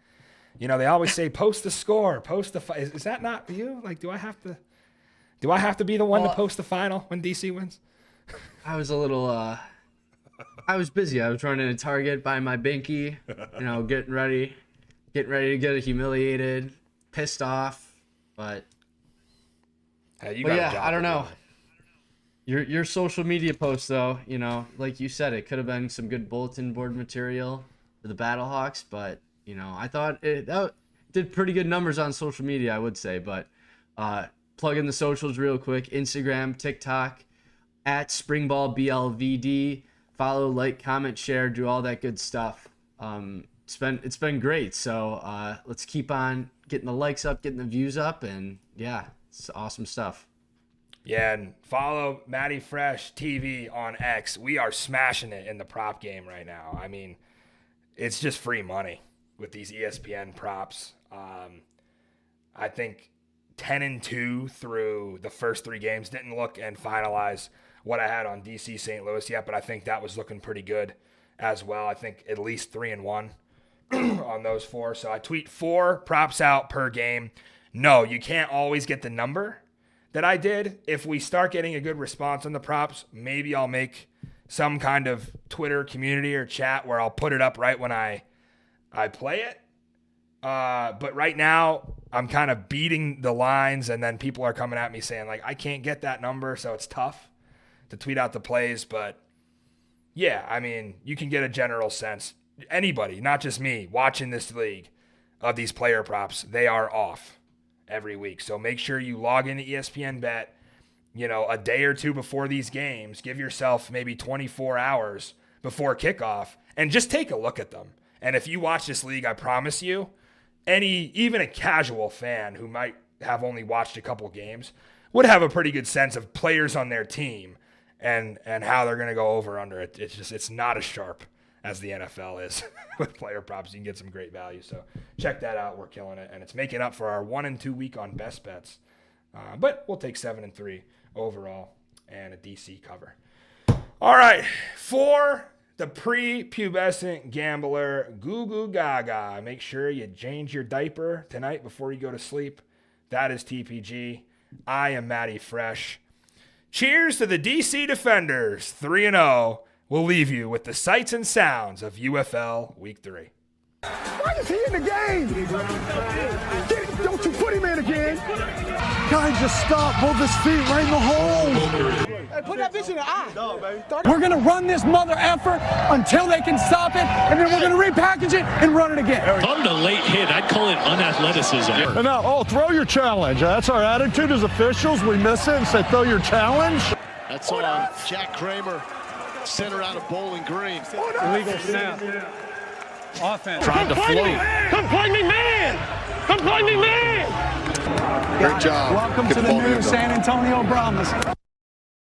They always say post the score, post the is that not you? Like, do I have to be the one to post the final when DC wins? I was a little, I was busy. I was running a Target, buying my Binky, getting ready to get humiliated, pissed off, but yeah, I don't know. Your social media posts, though, like you said, it could have been some good bulletin board material for the Battlehawks, but I thought that did pretty good numbers on social media, I would say. But plug in the socials real quick: Instagram, TikTok, at Springball BLVD. Follow, like, comment, share, do all that good stuff. It's been great. So let's keep on getting the likes up, getting the views up, and yeah, it's awesome stuff. Yeah, and follow Matty Fresh TV on X. We are smashing it in the prop game right now. I mean, it's just free money with these ESPN props. I think 10-2 through the first 3 games. Didn't look and finalize what I had on DC St. Louis yet, but I think that was looking pretty good as well. I think at least 3-1 on those 4. So I tweet 4 props out per game. No, you can't always get the number that I did. If we start getting a good response on the props, maybe I'll make some kind of Twitter community or chat where I'll put it up right when I play it. But right now, I'm kind of beating the lines, and then people are coming at me saying, like, I can't get that number, so it's tough to tweet out the plays. But yeah, I mean, you can get a general sense. Anybody, not just me, watching this league of these player props, they are off every week. So make sure you log into ESPN Bet, a day or 2 before these games. Give yourself maybe 24 hours before kickoff and just take a look at them. And if you watch this league, I promise you, even a casual fan who might have only watched a couple games would have a pretty good sense of players on their team and how they're going to go over under it. It's not as sharp as the NFL is with player props. You can get some great value. So check that out. We're killing it. And it's making up for our 1-2 week on best bets. But we'll take 7-3 overall and a DC cover. All right. For the prepubescent gambler, goo goo gaga, make sure you change your diaper tonight before you go to sleep. That is TPG. I am Matty Fresh. Cheers to the DC Defenders. 3-0. We'll leave you with the sights and sounds of UFL Week 3. Why is he in the game? Don't you put him in again. Guy just stopped, both his feet right in the hole. Hey, put that bitch in the eye. No, baby. We're going to run this mother effer until they can stop it, and then we're going to repackage it and run it again. Call it a late hit. I'd call it unathleticism. Now, throw your challenge. That's our attitude as officials. We miss it and say throw your challenge. That's on Jack Kramer, center out of Bowling Green. Illegal snap. Offense. Trying to float. Come play me, man! Come play me, man! Great job. Welcome to the new San Antonio Brahmas.